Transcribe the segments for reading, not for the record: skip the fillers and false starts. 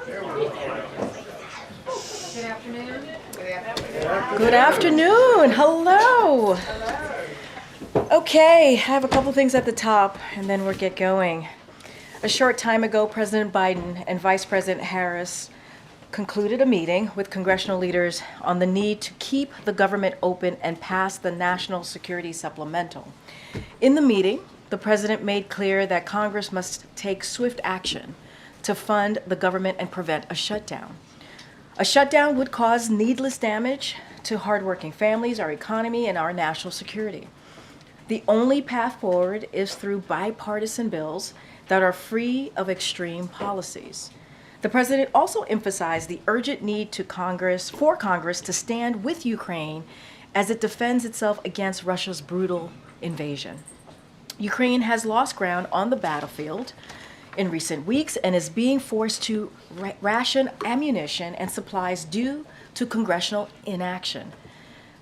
Good afternoon. Good afternoon. Hello. Okay, I have a couple things at the top, and then we'll get going. A short time ago, President Biden and Vice President Harris concluded a meeting with congressional leaders on the need to keep the government open and pass the National Security Supplemental. In the meeting, the president made clear that Congress must take swift action to fund the government and prevent a shutdown. A shutdown would cause needless damage to hardworking families, our economy, and our national security. The only path forward is through bipartisan bills that are free of extreme policies. The president also emphasized the urgent need for Congress to stand with Ukraine as it defends itself against Russia's brutal invasion. Ukraine has lost ground on the battlefield in recent weeks and is being forced to ration ammunition and supplies due to congressional inaction.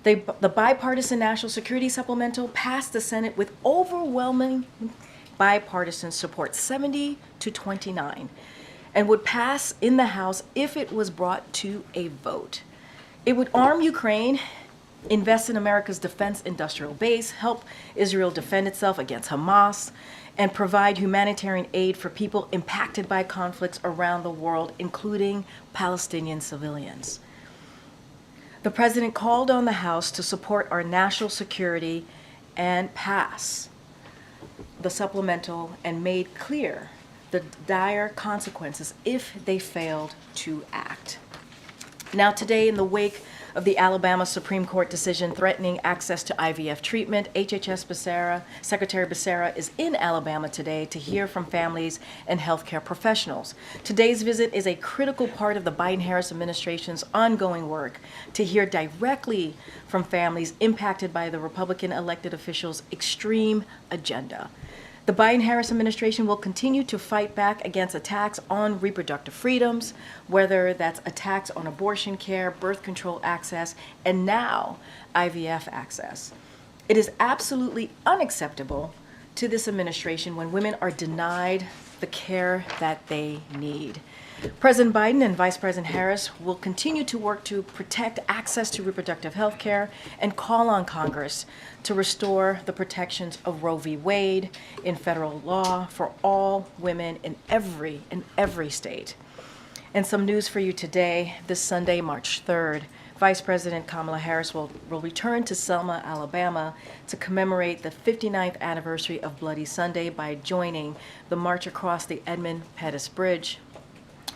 The bipartisan National Security Supplemental passed the Senate with overwhelming bipartisan support, 70-29, and would pass in the House if it was brought to a vote. It would arm Ukraine, invest in America's defense industrial base, help Israel defend itself against Hamas, and provide humanitarian aid for people impacted by conflicts around the world, including Palestinian civilians. The president called on the House to support our national security and pass the supplemental and made clear the dire consequences if they failed to act. Now, today, in the wake of the Alabama Supreme Court decision threatening access to IVF treatment, Secretary Becerra is in Alabama today to hear from families and healthcare professionals. Today's visit is a critical part of the Biden-Harris administration's ongoing work to hear directly from families impacted by the Republican elected officials' extreme agenda. The Biden-Harris administration will continue to fight back against attacks on reproductive freedoms, whether that's attacks on abortion care, birth control access, and now IVF access. It is absolutely unacceptable to this administration when women are denied the care that they need. President Biden and Vice President Harris will continue to work to protect access to reproductive health care and call on Congress to restore the protections of Roe v. Wade in federal law for all women in every state. And some news for you today, this Sunday, March 3rd. Vice President Kamala Harris will return to Selma, Alabama to commemorate the 59th anniversary of Bloody Sunday by joining the march across the Edmund Pettus Bridge.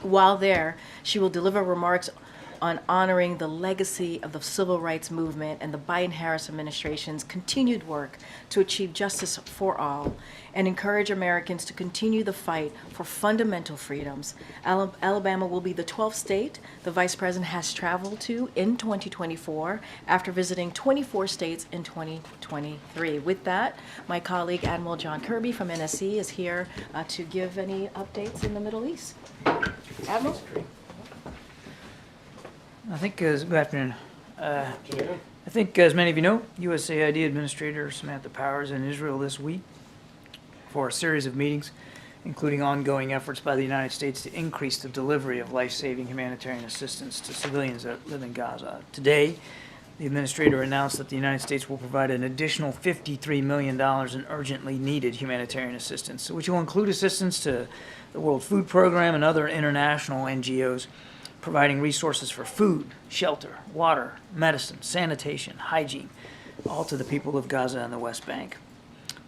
While there, she will deliver remarks on honoring the legacy of the civil rights movement and the Biden-Harris administration's continued work to achieve justice for all and encourage Americans to continue the fight for fundamental freedoms. Alabama will be the 12th state the vice president has traveled to in 2024 after visiting 24 states in 2023. With that, my colleague Admiral John Kirby from NSC is here to give any updates in the Middle East. Admiral? Good afternoon. I think, as many of you know, USAID Administrator Samantha Power is in Israel this week for a series of meetings, including ongoing efforts by the United States to increase the delivery of life-saving humanitarian assistance to civilians that live in Gaza. Today, the Administrator announced that the United States will provide an additional $53 million in urgently needed humanitarian assistance, which will include assistance to the World Food Program and other international NGOs, providing resources for food, shelter, water, medicine, sanitation, hygiene, all to the people of Gaza and the West Bank.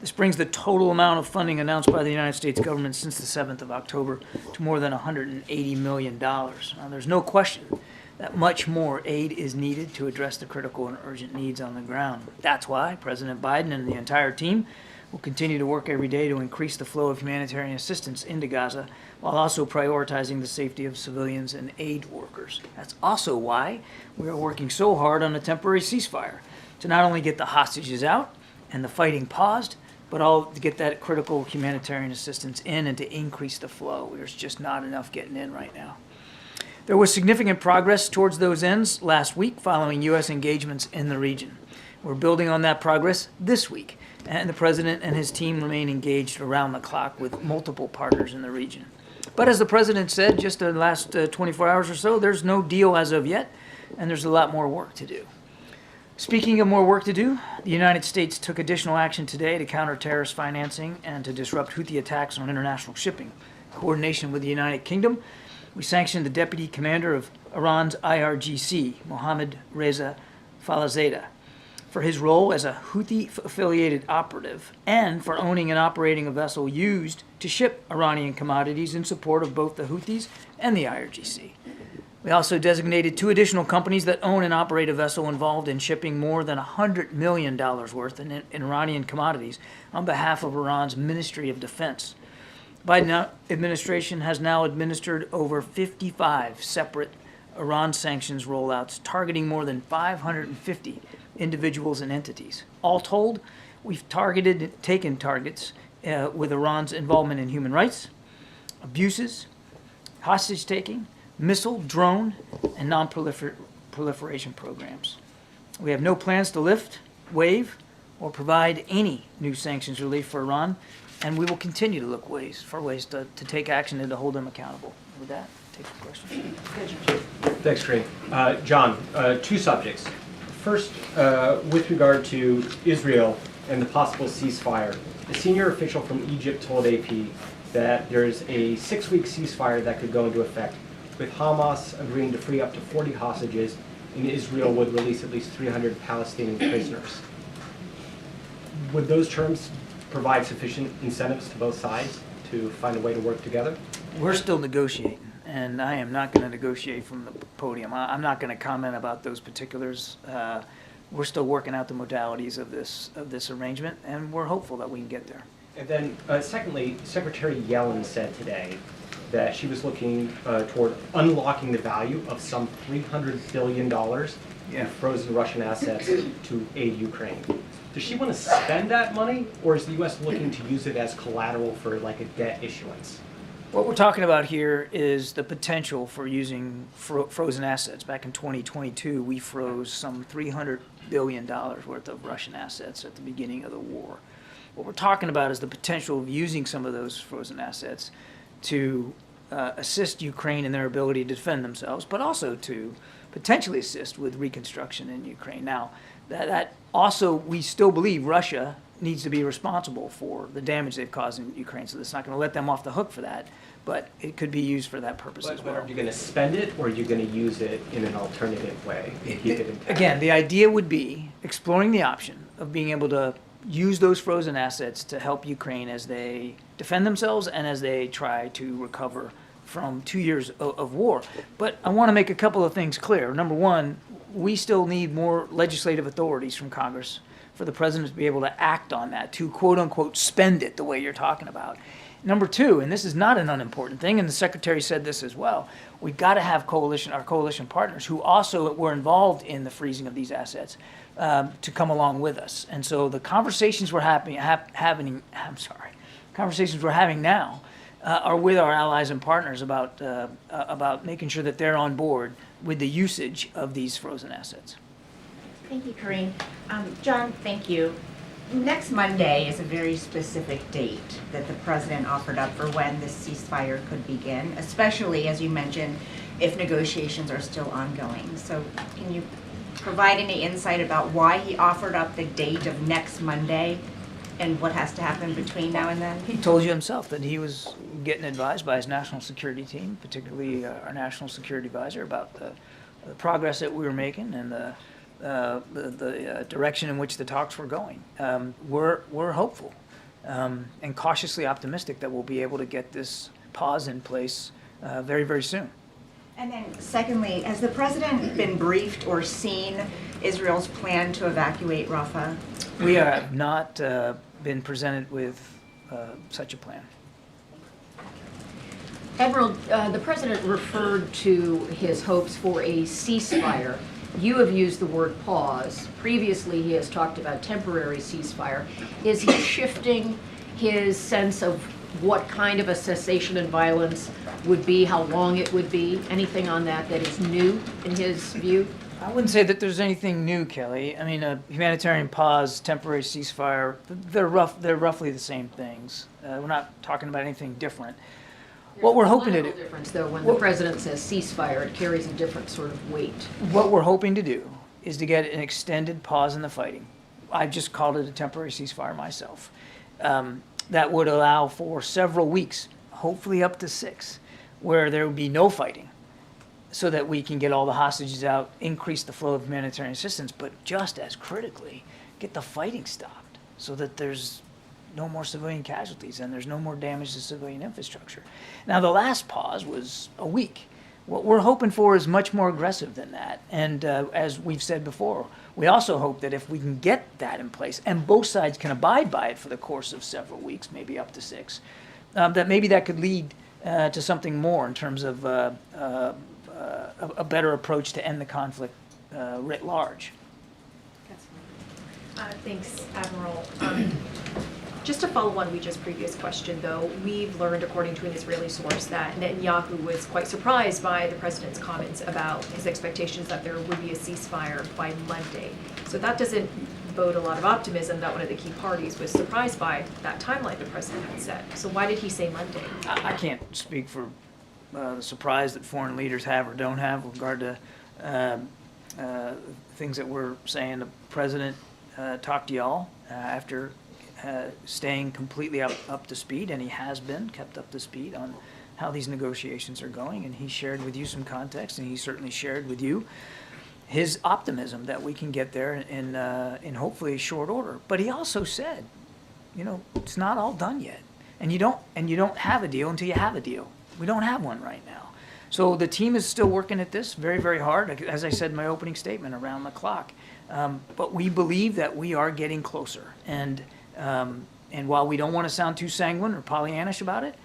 This brings the total amount of funding announced by the United States government since the 7th of October to more than $180 million. Now, there's no question that much more aid is needed to address the critical and urgent needs on the ground. That's why President Biden and the entire team will continue to work every day to increase the flow of humanitarian assistance into Gaza, while also prioritizing the safety of civilians and aid workers. That's also why we are working so hard on a temporary ceasefire, to not only get the hostages out and the fighting paused, but all to get that critical humanitarian assistance in and to increase the flow. There's just not enough getting in right now. There was significant progress towards those ends last week following U.S. engagements in the region. We're building on that progress this week, and the president and his team remain engaged around the clock with multiple partners in the region. But as the president said just in the last 24 hours or so, there's no deal as of yet, and there's a lot more work to do. Speaking of more work to do, the United States took additional action today to counter terrorist financing and to disrupt Houthi attacks on international shipping. In coordination with the United Kingdom, we sanctioned the deputy commander of Iran's IRGC, Mohammad Reza Falazadeh, for his role as a Houthi-affiliated operative and for owning and operating a vessel used to ship Iranian commodities in support of both the Houthis and the IRGC. We also designated 2 additional companies that own and operate a vessel involved in shipping more than $100 million worth in Iranian commodities on behalf of Iran's Ministry of Defense. The Biden administration has now administered over 55 separate Iran sanctions rollouts targeting more than 550 individuals and entities. All told, we've taken targets with Iran's involvement in human rights, abuses, hostage-taking, missile, drone, and non-proliferation programs. We have no plans to lift, waive, or provide any new sanctions relief for Iran, and we will continue to look for ways to take action and to hold them accountable. With that, take some questions. Thanks, Karine. John, 2 subjects. First, with regard to Israel and the possible ceasefire, a senior official from Egypt told AP that there's a 6-week ceasefire that could go into effect, with Hamas agreeing to free up to 40 hostages, and Israel would release at least 300 Palestinian prisoners. Would those terms provide sufficient incentives to both sides to find a way to work together? We're still negotiating, and I am not going to negotiate from the podium. I'm not going to comment about those particulars. We're still working out the modalities of this arrangement, and we're hopeful that we can get there. And then, secondly, Secretary Yellen said today that she was looking toward unlocking the value of some $300 billion in frozen Russian assets to aid Ukraine. Does she want to spend that money, or is the U.S. looking to use it as collateral for like a debt issuance? What we're talking about here is the potential for using frozen assets. Back in 2022, we froze some $300 billion worth of Russian assets at the beginning of the war. What we're talking about is the potential of using some of those frozen assets to assist Ukraine in their ability to defend themselves, but also to potentially assist with reconstruction in Ukraine. Now, that also, we still believe Russia needs to be responsible for the damage they've caused in Ukraine, so it's not going to let them off the hook for that, but it could be used for that purpose as well. But are you going to spend it, or are you going to use it in an alternative way and keep it intact? Again, the idea would be exploring the option of being able to use those frozen assets to help Ukraine as they defend themselves and as they try to recover from 2 years of war. But I want to make a couple of things clear. Number one, we still need more legislative authorities from Congress for the president to be able to act on that, to quote unquote spend it the way you're talking about. Number two, and this is not an unimportant thing, and the secretary said this as well, we've got to have our coalition partners who also were involved in the freezing of these assets to come along with us. And so the conversations we're having now are with our allies and partners about making sure that they're on board with the usage of these frozen assets. Thank you, Karine. John, thank you. Next Monday is a very specific date that the president offered up for when this ceasefire could begin, especially, as you mentioned, if negotiations are still ongoing. So can you provide any insight about why he offered up the date of next Monday and what has to happen between now and then? He told you himself that he was getting advised by his national security team, particularly our national security advisor, about the progress that we were making and the direction in which the talks were going. We're hopeful and cautiously optimistic that we'll be able to get this pause in place very, very soon. And then secondly, has the president been briefed or seen Israel's plan to evacuate Rafah? We have not been presented with such a plan. Admiral, the president referred to his hopes for a ceasefire. You have used the word pause. Previously, he has talked about temporary ceasefire. Is he shifting his sense of what kind of a cessation in violence would be, how long it would be? Anything on that is new in his view? I wouldn't say that there's anything new, Kelly. I mean, a humanitarian pause, temporary ceasefire, they're roughly the same things. We're not talking about anything different. What we're hoping to There's a do, political difference, though, when the president says ceasefire, it carries a different sort of weight. what we're hoping to do is to get an extended pause in the fighting. I've just called it a temporary ceasefire myself. That would allow for several weeks, hopefully up to 6, where there would be no fighting, so that we can get all the hostages out, increase the flow of humanitarian assistance, but just as critically, get the fighting stopped so that there's no more civilian casualties and there's no more damage to civilian infrastructure. Now, the last pause was a week. What we're hoping for is much more aggressive than that. And as we've said before, we also hope that if we can get that in place and both sides can abide by it for the course of several weeks, maybe up to 6, that maybe that could lead to something more in terms of a better approach to end the conflict writ large. Thanks, Admiral. Just to follow on Weeja's previous question, though, we've learned, according to an Israeli source, that Netanyahu was quite surprised by the president's comments about his expectations that there would be a ceasefire by Monday. So that doesn't bode a lot of optimism that one of the key parties was surprised by that timeline the president had set. So why did he say Monday? I can't speak for the surprise that foreign leaders have or don't have with regard to things that we're saying. The president talked to y'all after staying completely up to speed, and he has been kept up to speed on how these negotiations are going, and he shared with you some context, and he certainly shared with you his optimism that we can get there in hopefully short order. But he also said, you know, it's not all done yet, and you don't have a deal until you have a deal. We don't have one right now. So the team is still working at this very, very hard, as I said in my opening statement, around the clock. But we believe that we are getting closer. And while we don't want to sound too sanguine or Pollyannish about it,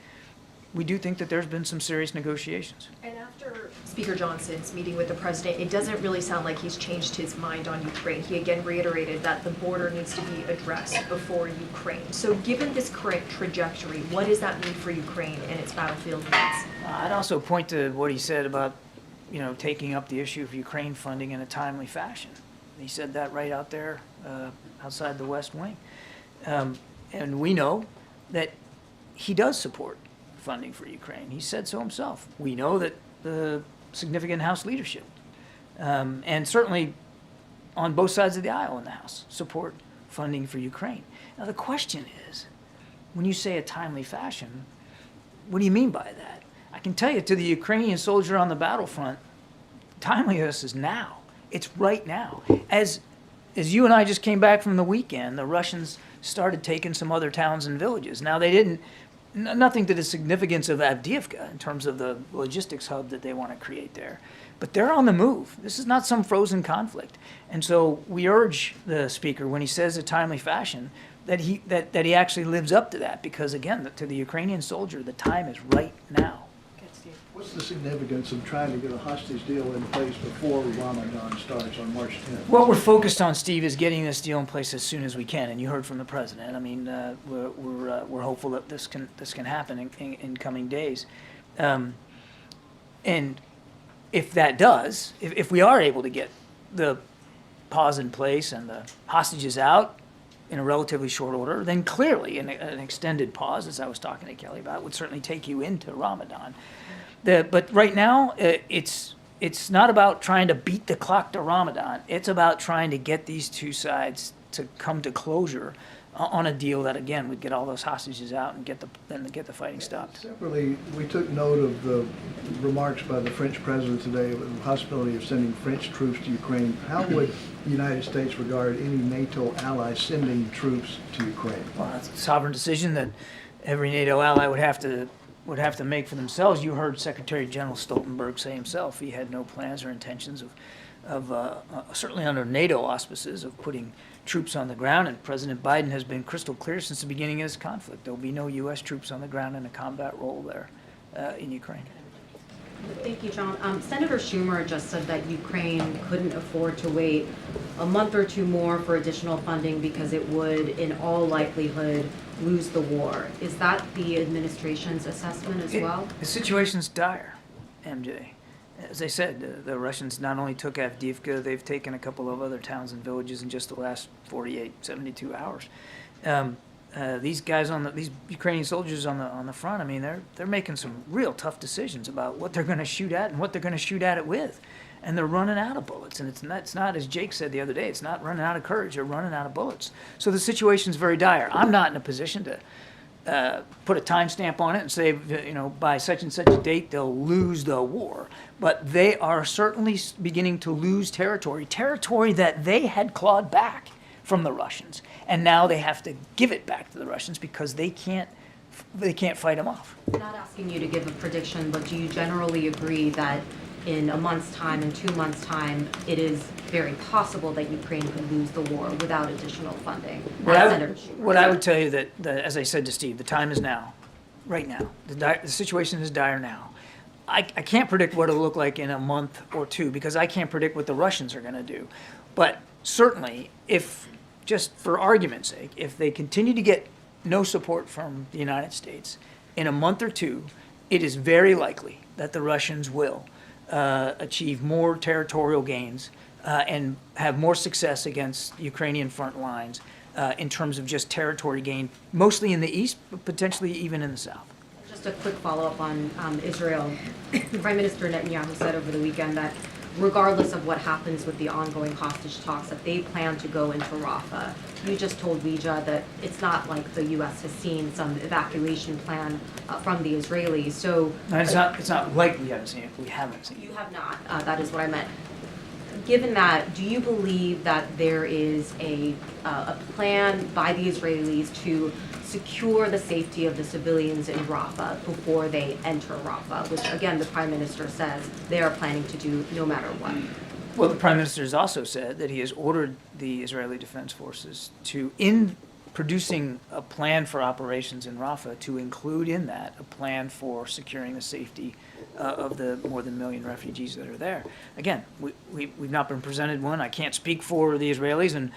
we do think that there's been some serious negotiations. And after Speaker Johnson's meeting with the president, it doesn't really sound like he's changed his mind on Ukraine. He again reiterated that the border needs to be addressed before Ukraine. So given this current trajectory, what does that mean for Ukraine and its battlefield needs? I'd also point to what he said about, you know, taking up the issue of Ukraine funding in a timely fashion. He said that right out there outside the West Wing. And we know that he does support funding for Ukraine. He said so himself. We know that the significant House leadership, and certainly on both sides of the aisle in the House, support funding for Ukraine. Now the question is, when you say a timely fashion, what do you mean by that? I can tell you, to the Ukrainian soldier on the battlefront, timeliness is now. It's right now. As you and I just came back from the weekend, the Russians started taking some other towns and villages. Now they didn't, nothing to the significance of Avdiivka in terms of the logistics hub that they want to create there. But they're on the move. This is not some frozen conflict. And so we urge the speaker, when he says a timely fashion, that he actually lives up to that. Because again, to the Ukrainian soldier, the time is right now. What's the significance of trying to get a hostage deal in place before Ramadan starts on March 10th? What we're focused on, Steve, is getting this deal in place as soon as we can. And you heard from the president. I mean, we're hopeful that this can happen in coming days. And if that does, if we are able to get the pause in place and the hostages out in a relatively short order, then clearly an extended pause, as I was talking to Kelly about, would certainly take you into Ramadan. But right now, it's not about trying to beat the clock to Ramadan. It's about trying to get these two sides to come to closure on a deal that, again, would get all those hostages out and get the fighting stopped. Separately, we took note of the remarks by the French president today about the possibility of sending French troops to Ukraine. How would the United States regard any NATO ally sending troops to Ukraine? Well, that's a sovereign decision that every NATO ally would have to make for themselves. You heard Secretary General Stoltenberg say himself he had no plans or intentions of certainly under NATO auspices, of putting troops on the ground. And President Biden has been crystal clear since the beginning of this conflict. There will be no U.S. troops on the ground in a combat role there in Ukraine. Thank you, John. Senator Schumer just said that Ukraine couldn't afford to wait a month or two more for additional funding because it would, in all likelihood, lose the war. Is that the administration's assessment as well? The situation's dire, MJ. As I said, the Russians not only took Avdiivka, they've taken a couple of other towns and villages in just the last 48, 72 hours. these guys these Ukrainian soldiers on the front, I mean, they're making some real tough decisions about what they're going to shoot at and what they're going to shoot at it with, and they're running out of bullets. And it's not, as Jake said the other day, it's not running out of courage. They're running out of bullets. So the situation's very dire. I'm not in a position to put a timestamp on it and say, by such and such a date they'll lose the war. But they are certainly beginning to lose territory that they had clawed back from the Russians, and now they have to give it back to the Russians because they can't fight them off. Not asking you to give a prediction, but do you generally agree that in a month's time, in 2 months' time, it is very possible that Ukraine could lose the war without additional funding? What I would tell you that, as I said to Steve, the time is now, right now. The situation is dire now. I can't predict what it'll look like in a month or two because I can't predict what the Russians are going to do. But certainly, if, just for argument's sake, if they continue to get no support from the United States, in a month or two, it is very likely that the Russians will achieve more territorial gains and have more success against Ukrainian front lines in terms of just territory gain, mostly in the east, but potentially even in the south. Just a quick follow-up on Israel. Prime Minister Netanyahu said over the weekend that regardless of what happens with the ongoing hostage talks, that they plan to go into Rafah. You just told Weija that it's not like the U.S. has seen some evacuation plan from the Israelis. So No, it's not like we haven't seen it. We haven't seen it. you have not. That is what I meant. Given that, do you believe that there is a plan by the Israelis to secure the safety of the civilians in Rafah before they enter Rafah, which again the Prime Minister says they are planning to do no matter what? Well, the Prime Minister has also said that he has ordered the Israeli Defense Forces to, in producing a plan for operations in Rafah, to include in that a plan for securing the safety of the more than 1 million refugees that are there. Again, we've not been presented one. I can't speak for the Israelis and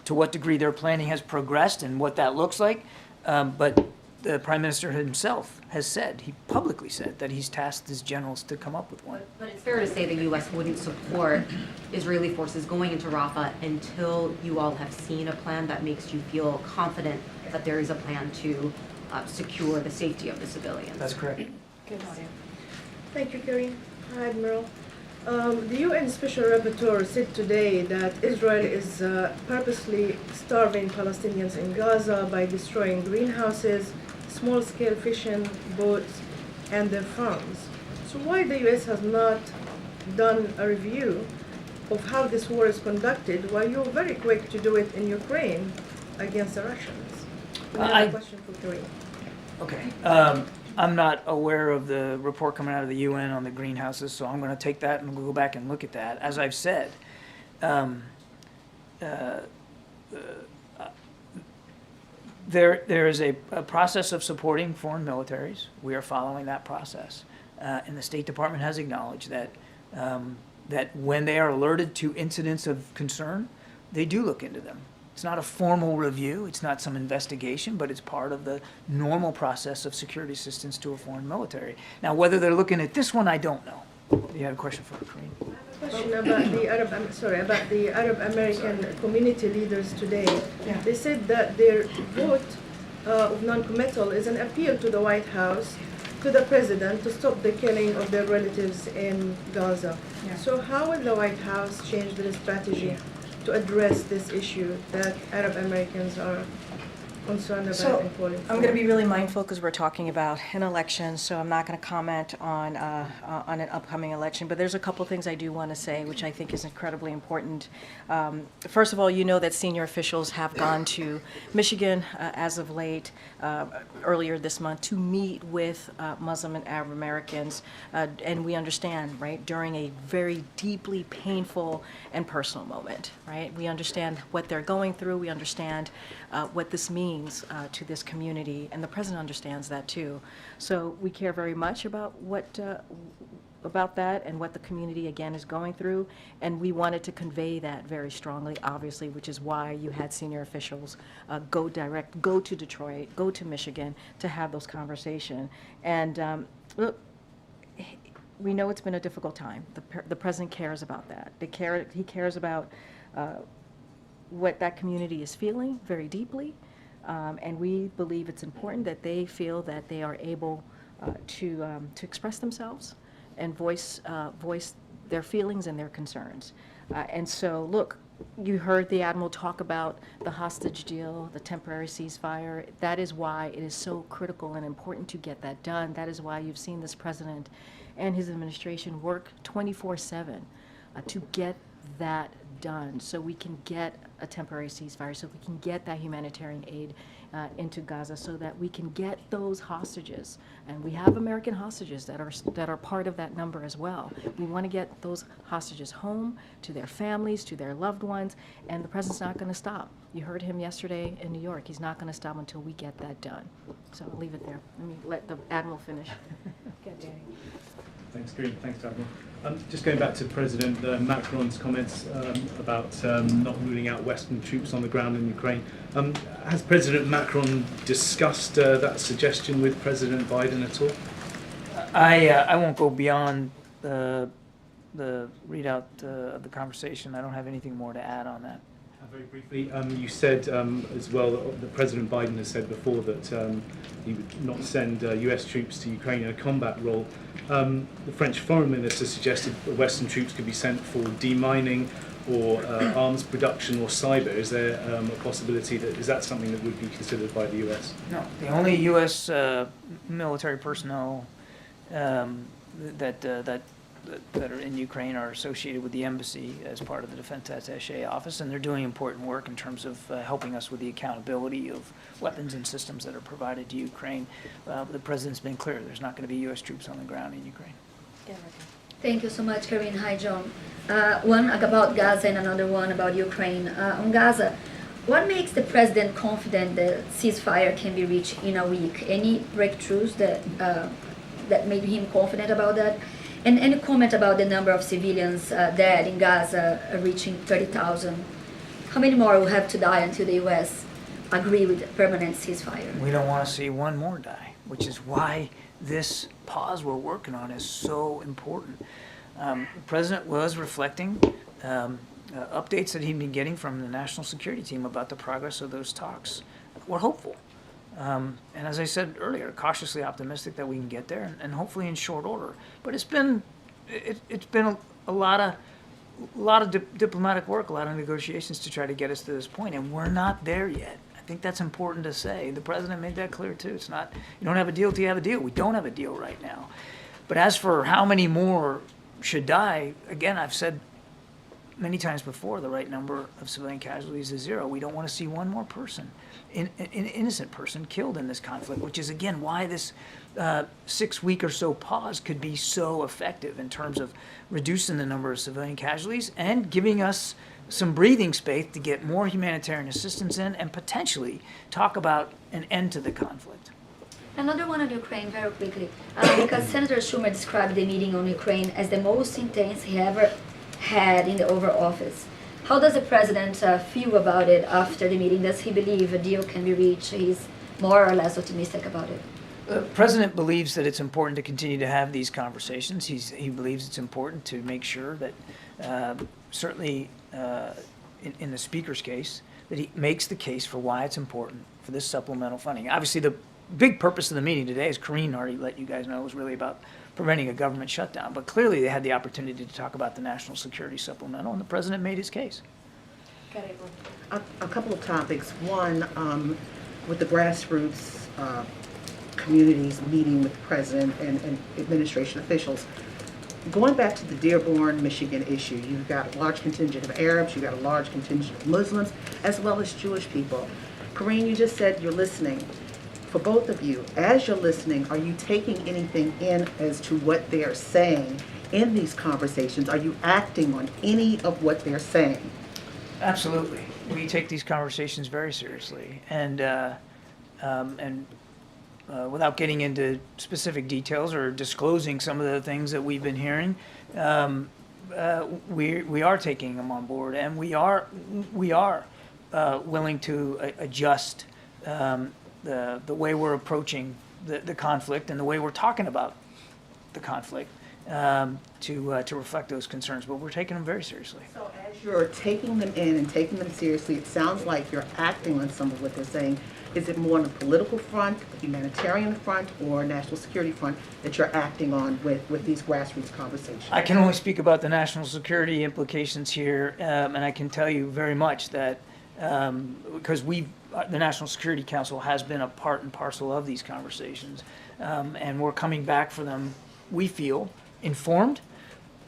to what degree their planning has progressed and what that looks like. But the Prime Minister himself has said, he publicly said, that he's tasked his generals to come up with one. But it's fair to say the U.S. wouldn't support Israeli forces going into Rafah until you all have seen a plan that makes you feel confident that there is a plan to secure the safety of the civilians. That's correct. Thank you, Karine. Hi, Admiral. The UN Special Rapporteur said today that Israel is purposely starving Palestinians in Gaza by destroying greenhouses, small-scale fishing boats, and their farms. So why the US has not done a review of how this war is conducted while you're very quick to do it in Ukraine against the Russians? And I have a question for Karine. Okay. I'm not aware of the report coming out of the UN on the greenhouses, so I'm going to take that and we'll go back and look at that. As I've said, there is a process of supporting foreign militaries. We are following that process. And the State Department has acknowledged that, that when they are alerted to incidents of concern, they do look into them. It's not a formal review, it's not some investigation, but it's part of the normal process of security assistance to a foreign military. Now, whether they're looking at this one, I don't know. Do you have a question for Karine? Question about the Arab American community leaders today. Yeah. They said that their vote of non-committal is an appeal to the White House, to the president, to stop the killing of their relatives in Gaza. Yeah. So how will the White House change their strategy to address this issue that Arab Americans are concerned about So and calling for? I'm going to be really mindful because we're talking about an election, so I'm not going to comment on an upcoming election. But there's a couple things I do want to say, which I think is incredibly important. First of all, you know that senior officials have gone to Michigan as of late, earlier this month, to meet with Muslim and Arab Americans, and we understand, right, during a very deeply painful and personal moment, right? We understand what they're going through. We understand what this means to this community, and the president understands that too. So we care very much about about that and what the community again is going through, and we wanted to convey that very strongly, obviously, which is why you had senior officials go to Detroit, go to Michigan to have those conversations. And look, we know it's been a difficult time. The president cares about that. He cares about what that community is feeling very deeply. And we believe it's important that they feel that they are able to express themselves and voice their feelings and their concerns. And so, look, you heard the Admiral talk about the hostage deal, the temporary ceasefire. That is why it is so critical and important to get that done. That is why you've seen this president and his administration work 24/7 to get that done, so we can get a temporary ceasefire, so we can get that humanitarian aid into Gaza, so that we can get those hostages. And we have American hostages that are part of that number as well. We want to get those hostages home to their families, to their loved ones, and the president's not going to stop. You heard him yesterday in New York. He's not going to stop until we get that done. So I'll leave it there. Let me let the Admiral finish. Get Danny. Thanks, Karine. Thanks, Admiral. Just going back to President Macron's comments about not ruling out Western troops on the ground in Ukraine. Has President Macron discussed that suggestion with President Biden at all? I won't go beyond the readout of the conversation. I don't have anything more to add on that. Very briefly, you said as well that President Biden has said before that he would not send US troops to Ukraine in a combat role. The French foreign minister suggested that Western troops could be sent for demining or arms production or cyber. Is there a possibility is that something that would be considered by the US? No, the only U.S. Military personnel that are in Ukraine are associated with the embassy as part of the Defense Attaché office, and they're doing important work in terms of helping us with the accountability of weapons and systems that are provided to Ukraine. The president's been clear, there's not going to be U.S. troops on the ground in Ukraine. Thank you so much, Karine. Hi, John. One about Gaza and another one about Ukraine. On Gaza, what makes the president confident that ceasefire can be reached in a week? Any breakthroughs that made him confident about that? And any comment about the number of civilians dead in Gaza reaching 30,000? How many more will have to die until the U.S. agree with a permanent ceasefire? We don't want to see one more die, which is why this pause we're working on is so important. The president was reflecting updates that he'd been getting from the national security team about the progress of those talks. We're hopeful. And as I said earlier, cautiously optimistic that we can get there, and hopefully in short order. But it's been a lot of diplomatic work, a lot of negotiations to try to get us to this point, and we're not there yet. I think that's important to say. The president made that clear too. It's not, you don't have a deal till you have a deal. We don't have a deal right now. But as for how many more should die, again, I've said many times before, the right number of civilian casualties is 0. We don't want to see one more person, an innocent person, killed in this conflict, which is, again, why this 6-week or so pause could be so effective in terms of reducing the number of civilian casualties and giving us some breathing space to get more humanitarian assistance in and potentially talk about an end to the conflict. Another one on Ukraine, very quickly, because Senator Schumer described the meeting on Ukraine as the most intense he ever had in the Oval Office. How does the president feel about it after the meeting? Does he believe a deal can be reached? He's more or less optimistic about it. The president believes that it's important to continue to have these conversations. He believes it's important to make sure that, certainly in the speaker's case, that he makes the case for why it's important for this supplemental funding. Obviously, the big purpose of the meeting today, as Karine already let you guys know, was really about preventing a government shutdown. But clearly they had the opportunity to talk about the national security supplemental, and the president made his case. A couple of topics. One, with the grassroots communities meeting with the president and administration officials. Going back to the Dearborn, Michigan issue, you've got a large contingent of Arabs, you've got a large contingent of Muslims, as well as Jewish people. Karine, you just said you're listening. For both of you, as you're listening, are you taking anything in as to what they're saying in these conversations? Are you acting on any of what they're saying? Absolutely. We take these conversations very seriously. And without getting into specific details or disclosing some of the things that we've been hearing, we are taking them on board, and we are willing to adjust the way we're approaching the conflict and the way we're talking about the conflict to reflect those concerns, but we're taking them very seriously. So as you're taking them in and taking them seriously, it sounds like you're acting on some of what they're saying. Is it more on the political front, humanitarian front, or national security front that you're acting on with these grassroots conversations? I can only speak about the national security implications here, and I can tell you very much that because the National Security Council has been a part and parcel of these conversations, and we're coming back for them, we feel, informed,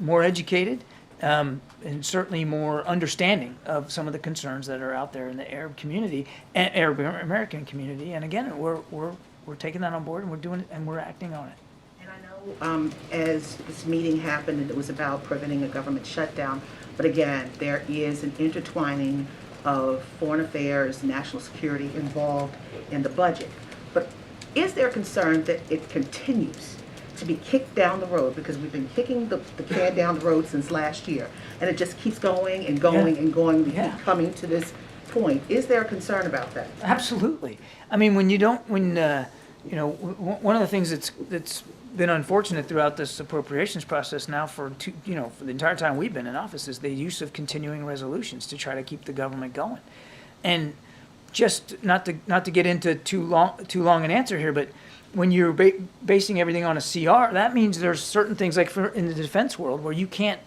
more educated, and certainly more understanding of some of the concerns that are out there in the Arab community, and Arab American community. And again, we're taking that on board, and we're doing it, and we're acting on it. And I know as this meeting happened, and it was about preventing a government shutdown, but again, there is an intertwining of foreign affairs, national security involved in the budget. But is there concern that it continues to be kicked down the road, because we've been kicking the can down the road since last year, and it just keeps going and going and going, we keep coming to this point? Is there a concern about that? Absolutely. I mean, one of the things that's been unfortunate throughout this appropriations process now for the entire time we've been in office is the use of continuing resolutions to try to keep the government going. And just not to get into too long an answer here, but when you're basing everything on a CR, that means there's certain things like in the defense world where you can't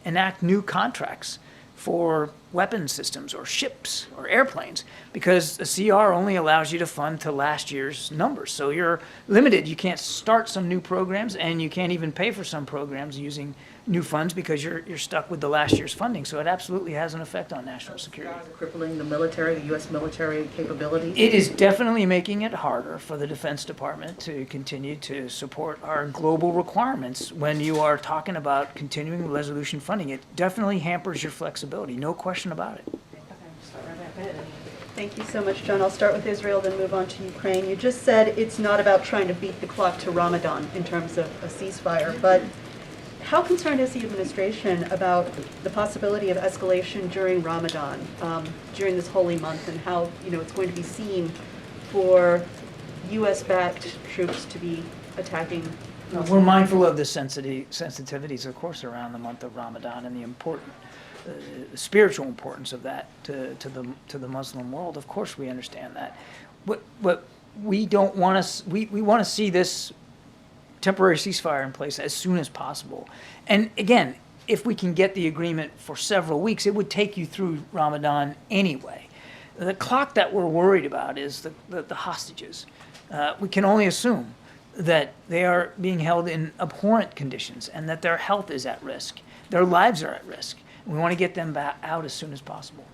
enact new contracts for weapons systems or ships or airplanes because a CR only allows you to fund to last year's numbers. So you're limited. You can't start some new programs, and you can't even pay for some programs using new funds because you're stuck with the last year's funding. So it absolutely has an effect on national security. Crippling the military, the U.S. military capabilities? It is definitely making it harder for the Defense Department to continue to support our global requirements when you are talking about continuing resolution funding. It definitely hampers your flexibility, no question about it. Thank you so much, John. I'll start with Israel, then move on to Ukraine. You just said it's not about trying to beat the clock to Ramadan in terms of a ceasefire, but how concerned is the administration about the possibility of escalation during Ramadan, during this holy month, and how it's going to be seen for U.S.-backed troops to be attacking? We're mindful of the sensitivities, of course, around the month of Ramadan and the spiritual importance of that to the Muslim world. Of course, we understand that. But we don't want to. We want to see this temporary ceasefire in place as soon as possible. And again, if we can get the agreement for several weeks, it would take you through Ramadan anyway. The clock that we're worried about is the hostages. We can only assume that they are being held in abhorrent conditions and that their health is at risk. Their lives are at risk. We want to get them back out as soon as possible.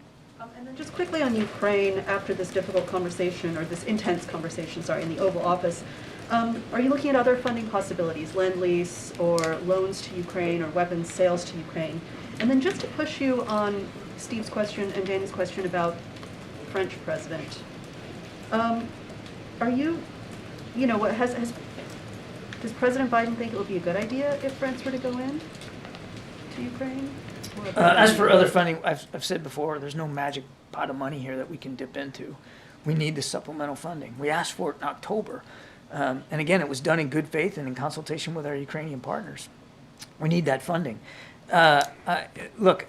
And then just quickly on Ukraine, after this difficult conversation, or this intense conversation, in the Oval Office, are you looking at other funding possibilities, Lend-Lease or loans to Ukraine or weapons sales to Ukraine? And then just to push you on Steve's question and Danny's question about French president, are you, does President Biden think it would be a good idea if France were to go in to Ukraine? As for other funding, I've said before, there's no magic pot of money here that we can dip into. We need the supplemental funding. We asked for it in October. And again, it was done in good faith and in consultation with our Ukrainian partners. We need that funding. Look,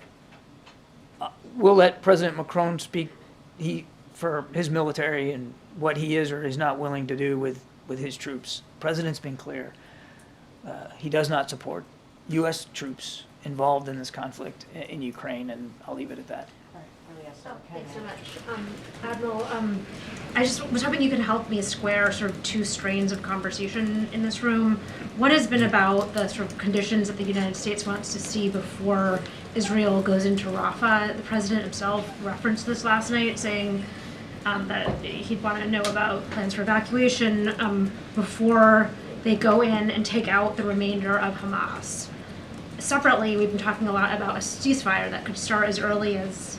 we'll let President Macron speak for his military and what he is or is not willing to do with his troops. The President's been clear. He does not support U.S. troops involved in this conflict in Ukraine, and I'll leave it at that. Thanks so much. Admiral, I just was hoping you could help me square sort of two strains of conversation in this room. One has been about the sort of conditions that the United States wants to see before Israel goes into Rafah. The president himself referenced this last night, saying that he'd want to know about plans for evacuation before they go in and take out the remainder of Hamas. Separately, we've been talking a lot about a ceasefire that could start as early as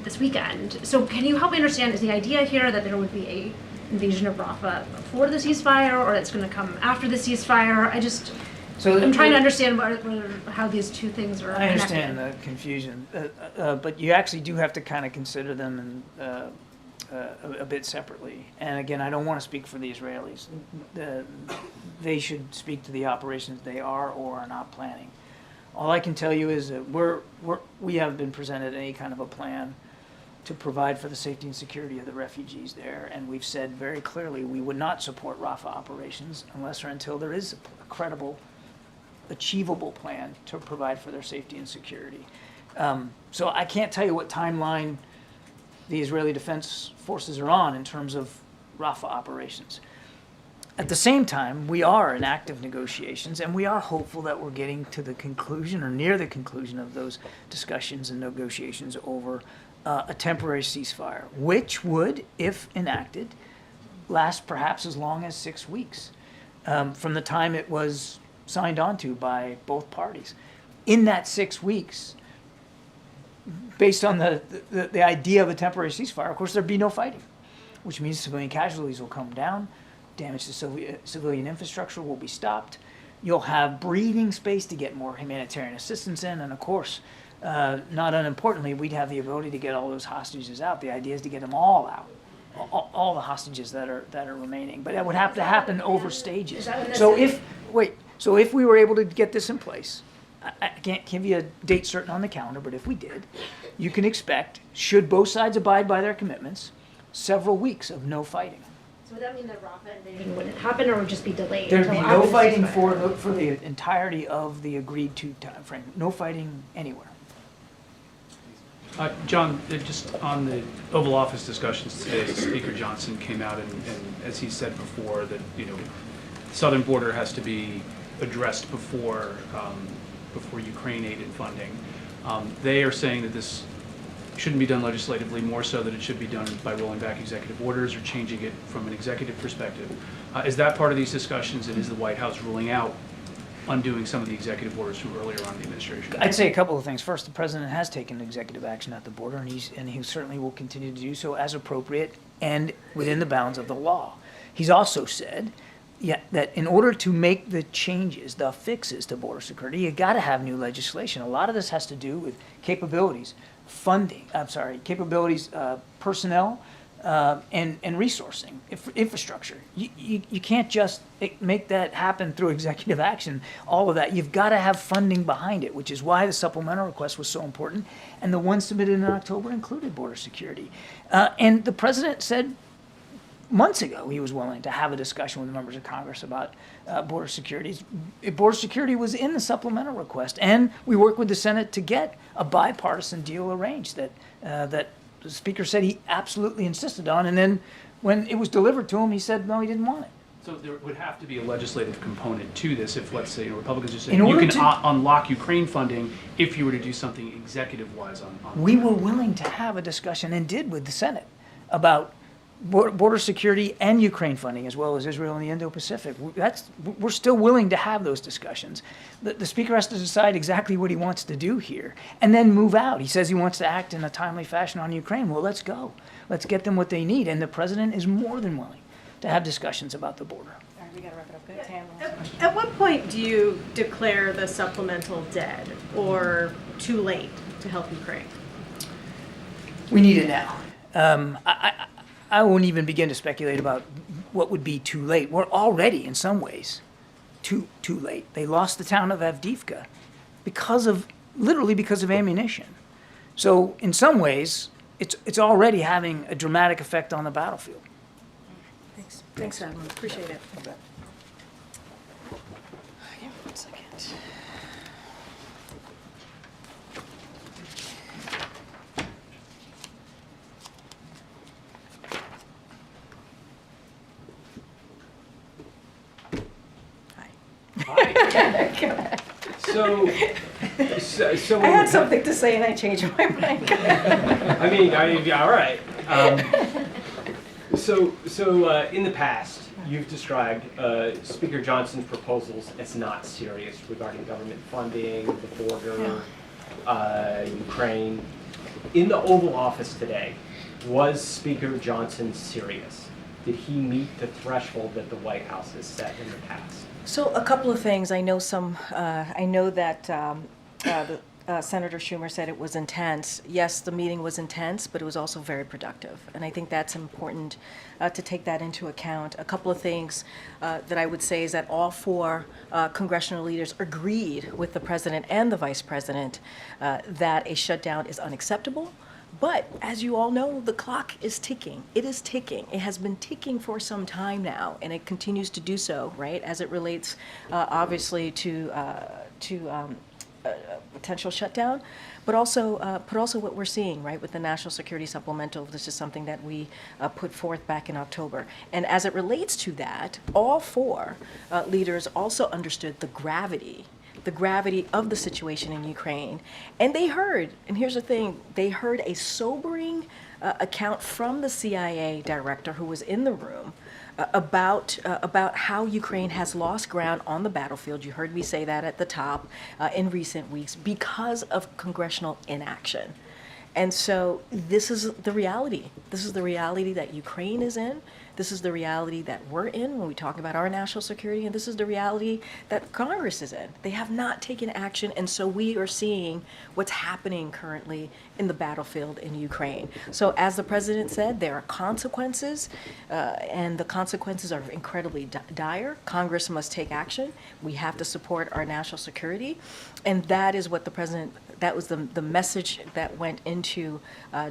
this weekend. So can you help me understand, is the idea here that there would be a invasion of Rafah before the ceasefire, or it's going to come after the ceasefire? I'm trying to understand how these two things are I understand the confusion, but you actually do have to kind of consider them a bit separately. And again, I don't want to speak for the Israelis. They should speak to the operations they are or are not planning. All I can tell you is that we haven't been presented any kind of a plan to provide for the safety and security of the refugees there. And we've said very clearly we would not support Rafah operations unless or until there is a credible, achievable plan to provide for their safety and security. So I can't tell you what timeline the Israeli Defense Forces are on in terms of Rafah operations. At the same time, we are in active negotiations, and we are hopeful that we're getting to the conclusion or near the conclusion of those discussions and negotiations over a temporary ceasefire, which would, if enacted, last perhaps as long as 6 weeks from the time it was signed onto by both parties. In that 6 weeks, based on the idea of a temporary ceasefire, of course, there'd be no fighting, which means civilian casualties will come down, damage to civilian infrastructure will be stopped, you'll have breathing space to get more humanitarian assistance in, and of course, not unimportantly, we'd have the ability to get all those hostages out. The idea is to get them all out, all the hostages that are remaining. But that would have to happen over stages. So if we were able to get this in place, I can't give you a date certain on the calendar, but if we did, you can expect, should both sides abide by their commitments, several weeks of no fighting. So would that mean that Rafah invading wouldn't happen, or would just be delayed? There'd be until no after the fighting ceasefire? for the entirety of the agreed to time frame. No fighting anywhere. John, just on the Oval Office discussions today, Speaker Johnson came out and as he said before, that the southern border has to be addressed before Ukraine aid and funding. They are saying that this shouldn't be done legislatively, more so that it should be done by rolling back executive orders or changing it from an executive perspective. Is that part of these discussions, and is the White House ruling out undoing some of the executive orders from earlier on in the administration? I'd say a couple of things. First, the president has taken executive action at the border, and he certainly will continue to do so as appropriate and within the bounds of the law. He's also said that in order to make the changes, the fixes to border security, you got to have new legislation. A lot of this has to do with capabilities, personnel, and resourcing, infrastructure. You can't just make that happen through executive action, all of that. You've got to have funding behind it, which is why the supplemental request was so important. And the one submitted in October included border security. And the president said months ago he was willing to have a discussion with members of Congress about border security. Border security was in the supplemental request, and we worked with the Senate to get a bipartisan deal arranged that the Speaker said he absolutely insisted on, and then when it was delivered to him, he said no, he didn't want it. So there would have to be a legislative component to this if, let's say, Republicans are saying you can unlock Ukraine funding if you were to do something executive-wise on We were willing to have a discussion, and did with the Senate, about border security and Ukraine funding, as well as Israel and the Indo-Pacific. We're still willing to have those discussions. The Speaker has to decide exactly what he wants to do here, and then move out. He says he wants to act in a timely fashion on Ukraine. Well, let's go. Let's get them what they need, and the President is more than willing to have discussions about the border. All right, we gotta wrap it up. Good, Tam. At what point do you declare the supplemental dead or too late to help Ukraine? We need it now. I won't even begin to speculate about what would be too late. We're already, in some ways, too late. They lost the town of Avdiivka literally because of ammunition. So in some ways, it's already having a dramatic effect on the battlefield. Thanks, Admiral. Appreciate it. You bet. Give me 1 second. So I had something to say and I changed my mind. yeah, all right. So in the past, you've described Speaker Johnson's proposals as not serious regarding government funding, the border, Ukraine. In the Oval Office today, was Speaker Johnson serious? Did he meet the threshold that the White House has set in the past? So a couple of things. I know that Senator Schumer said it was intense. Yes, the meeting was intense, but it was also very productive. And I think that's important to take that into account. A couple of things that I would say is that all four congressional leaders agreed with the president and the vice president that a shutdown is unacceptable, But as you all know, the clock is ticking. It is ticking. It has been ticking for some time now, and it continues to do so, right, as it relates obviously to potential shutdown, but also what we're seeing, right, with the National Security Supplemental. This is something that we put forth back in October. And as it relates to that, all four leaders also understood the gravity of the situation in Ukraine. And they heard, and here's the thing, they heard a sobering account from the CIA director who was in the room about how Ukraine has lost ground on the battlefield. You heard me say that at the top in recent weeks because of congressional inaction. And so this is the reality. This is the reality that Ukraine is in. This is the reality that we're in when we talk about our national security, and this is the reality that Congress is in. They have not taken action, and so we are seeing what's happening currently in the battlefield in Ukraine. So as the president said, there are consequences, and the consequences are incredibly dire. Congress must take action. We have to support our national security, and that is what the president, that was the message that went into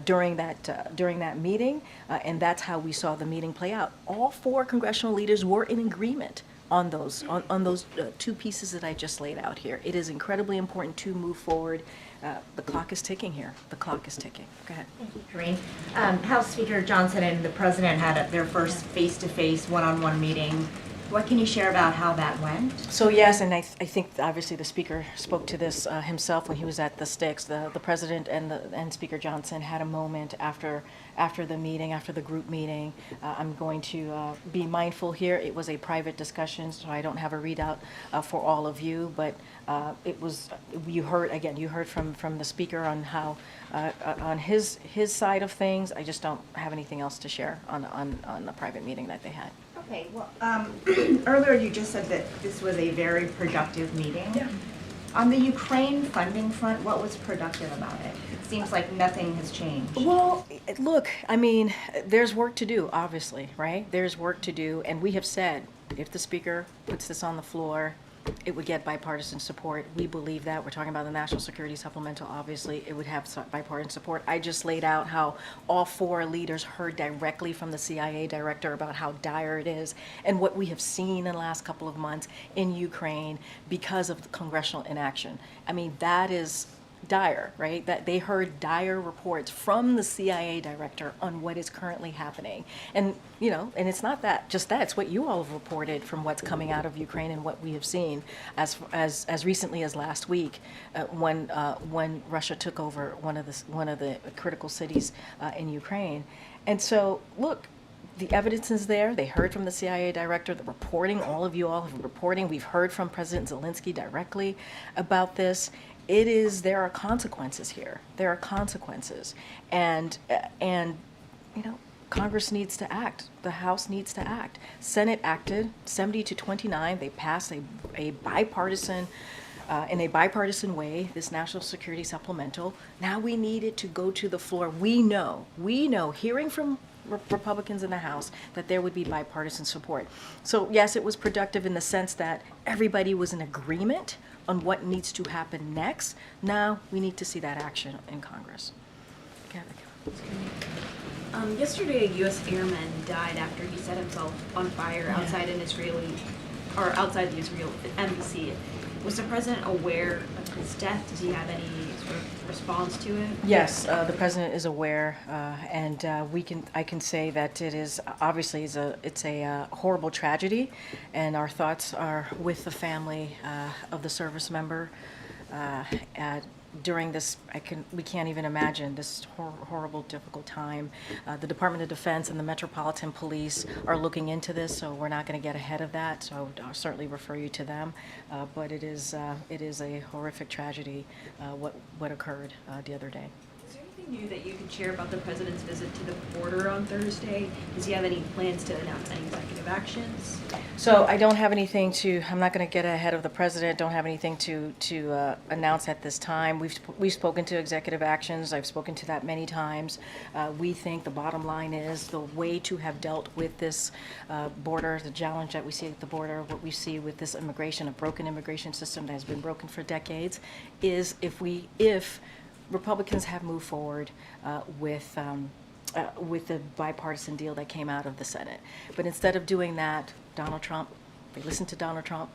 during that meeting, and that's how we saw the meeting play out. All four congressional leaders were in agreement on those two pieces that I just laid out here. It is incredibly important to move forward. The clock is ticking here. The clock is ticking. Go ahead. Thank you, Karine. House Speaker Johnson and the President had their first face-to-face, one-on-one meeting. What can you share about how that went? So yes, and I think obviously the Speaker spoke to this himself when he was at the Sticks. The President and Speaker Johnson had a moment after the meeting, after the group meeting. I'm going to be mindful here. It was a private discussion, so I don't have a readout for all of you. But it was, you heard from the Speaker on how on his side of things. I just don't have anything else to share on the private meeting that they had. Okay, well, earlier you just said that this was a very productive meeting. Yeah. On the Ukraine funding front, what was productive about it? It seems like nothing has changed. Well, look, I mean, there's work to do, obviously, right? There's work to do, and we have said, if the Speaker puts this on the floor, it would get bipartisan support. We believe that. We're talking about the National Security Supplemental, obviously. It would have bipartisan support. I just laid out how all four leaders heard directly from the CIA director about how dire it is and what we have seen in the last couple of months in Ukraine because of the congressional inaction. I mean, that is dire, right? That they heard dire reports from the CIA director on what is currently happening. And, you know, and it's not that, just that, it's what you all have reported from what's coming out of Ukraine and what we have seen as recently as last week when Russia took over one of the critical cities in Ukraine. And so, look, the evidence is there. They heard from the CIA director, the reporting, all of you all have reporting. We've heard from President Zelensky directly about this. There are consequences here. There are consequences. And you know, Congress needs to act. The House needs to act. Senate acted 70-29. They passed a bipartisan, in a bipartisan way, this National Security Supplemental. Now we need it to go to the floor. We know, hearing from Republicans in the House, that there would be bipartisan support. So yes, it was productive in the sense that everybody was in agreement on what needs to happen next. Now we need to see that action in Congress. Yesterday, a U.S. airman died after he set himself on fire outside outside the Israel embassy. Was the president aware of his death? Does he have any sort of response to it? Yes, the president is aware, and I can say that it is obviously it's a horrible tragedy, and our thoughts are with the family of the service member. During this, we can't even imagine this horrible, difficult time. The Department of Defense and the Metropolitan Police are looking into this, so we're not going to get ahead of that. So I would certainly refer you to them. But it is a horrific tragedy what occurred the other day. Is there anything new that you can share about the president's visit to the border on Thursday? Does he have any plans to announce any executive actions? So I don't have anything I'm not going to get ahead of the president, don't have anything to announce at this time. We've spoken to executive actions. I've spoken to that many times. We think the bottom line is the way to have dealt with this border, the challenge that we see at the border, what we see with this immigration, a broken immigration system that has been broken for decades, is if Republicans have moved forward with the bipartisan deal that came out of the Senate. But instead of doing that, Donald Trump, they listened to Donald Trump,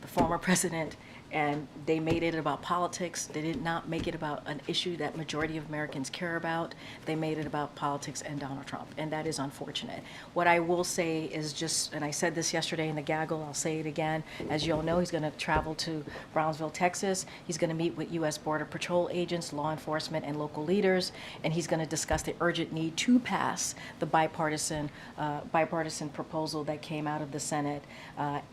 the former president, and they made it about politics. They did not make it about an issue that majority of Americans care about. They made it about politics and Donald Trump, and that is unfortunate. What I will say is just, and I said this yesterday in the gaggle, I'll say it again, as you all know, he's going to travel to Brownsville, Texas. He's going to meet with U.S. Border Patrol agents, law enforcement, and local leaders, and he's going to discuss the urgent need to pass the bipartisan proposal that came out of the Senate.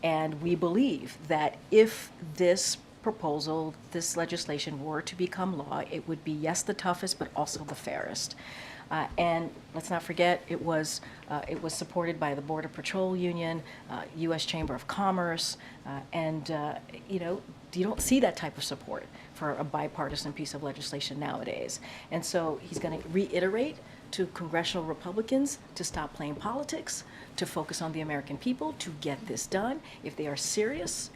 And we believe that if this proposal, this legislation were to become law, it would be, yes, the toughest, but also the fairest. And let's not forget, it was supported by the Border Patrol Union, U.S. Chamber of Commerce, and you know, you don't see that type of support for a bipartisan piece of legislation nowadays. And so he's going to reiterate to congressional Republicans to stop playing politics, to focus on the American people, to get this done. If they are serious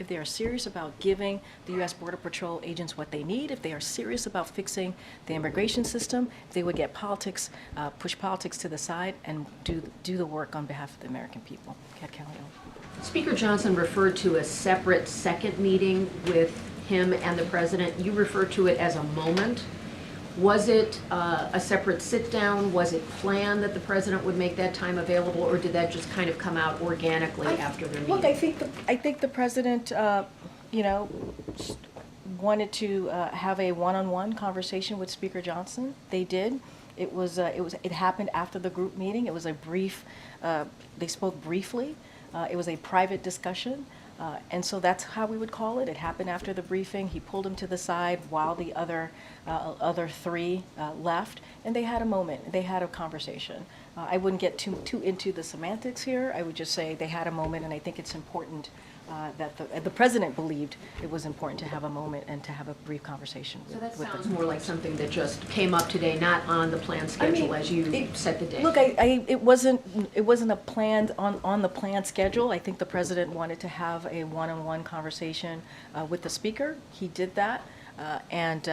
about giving the U.S. Border Patrol agents what they need, if they are serious about fixing the immigration system, they would get politics, push politics to the side, and do the work on behalf of the American people. Cat County. Speaker Johnson referred to a separate second meeting with him and the president. You referred to it as a moment. Was it a separate sit-down? Was it planned that the president would make that time available, or did that just kind of come out organically after their meeting? Look, I think the president, you know, wanted to have a one-on-one conversation with Speaker Johnson. They did. It happened after the group meeting. It was a brief. They spoke briefly. It was a private discussion. And so that's how we would call it. It happened after the briefing. He pulled him to the side while the other three left, and they had a moment. They had a conversation. I wouldn't get too into the semantics here. I would just say they had a moment, and I think it's important that the president believed it was important to have a moment and to have a brief conversation. So that sounds more like something that just came up today, not on the planned schedule as you set the date. Look, it wasn't a planned on the planned schedule. I think the president wanted to have a one-on-one conversation with the speaker. He did that. And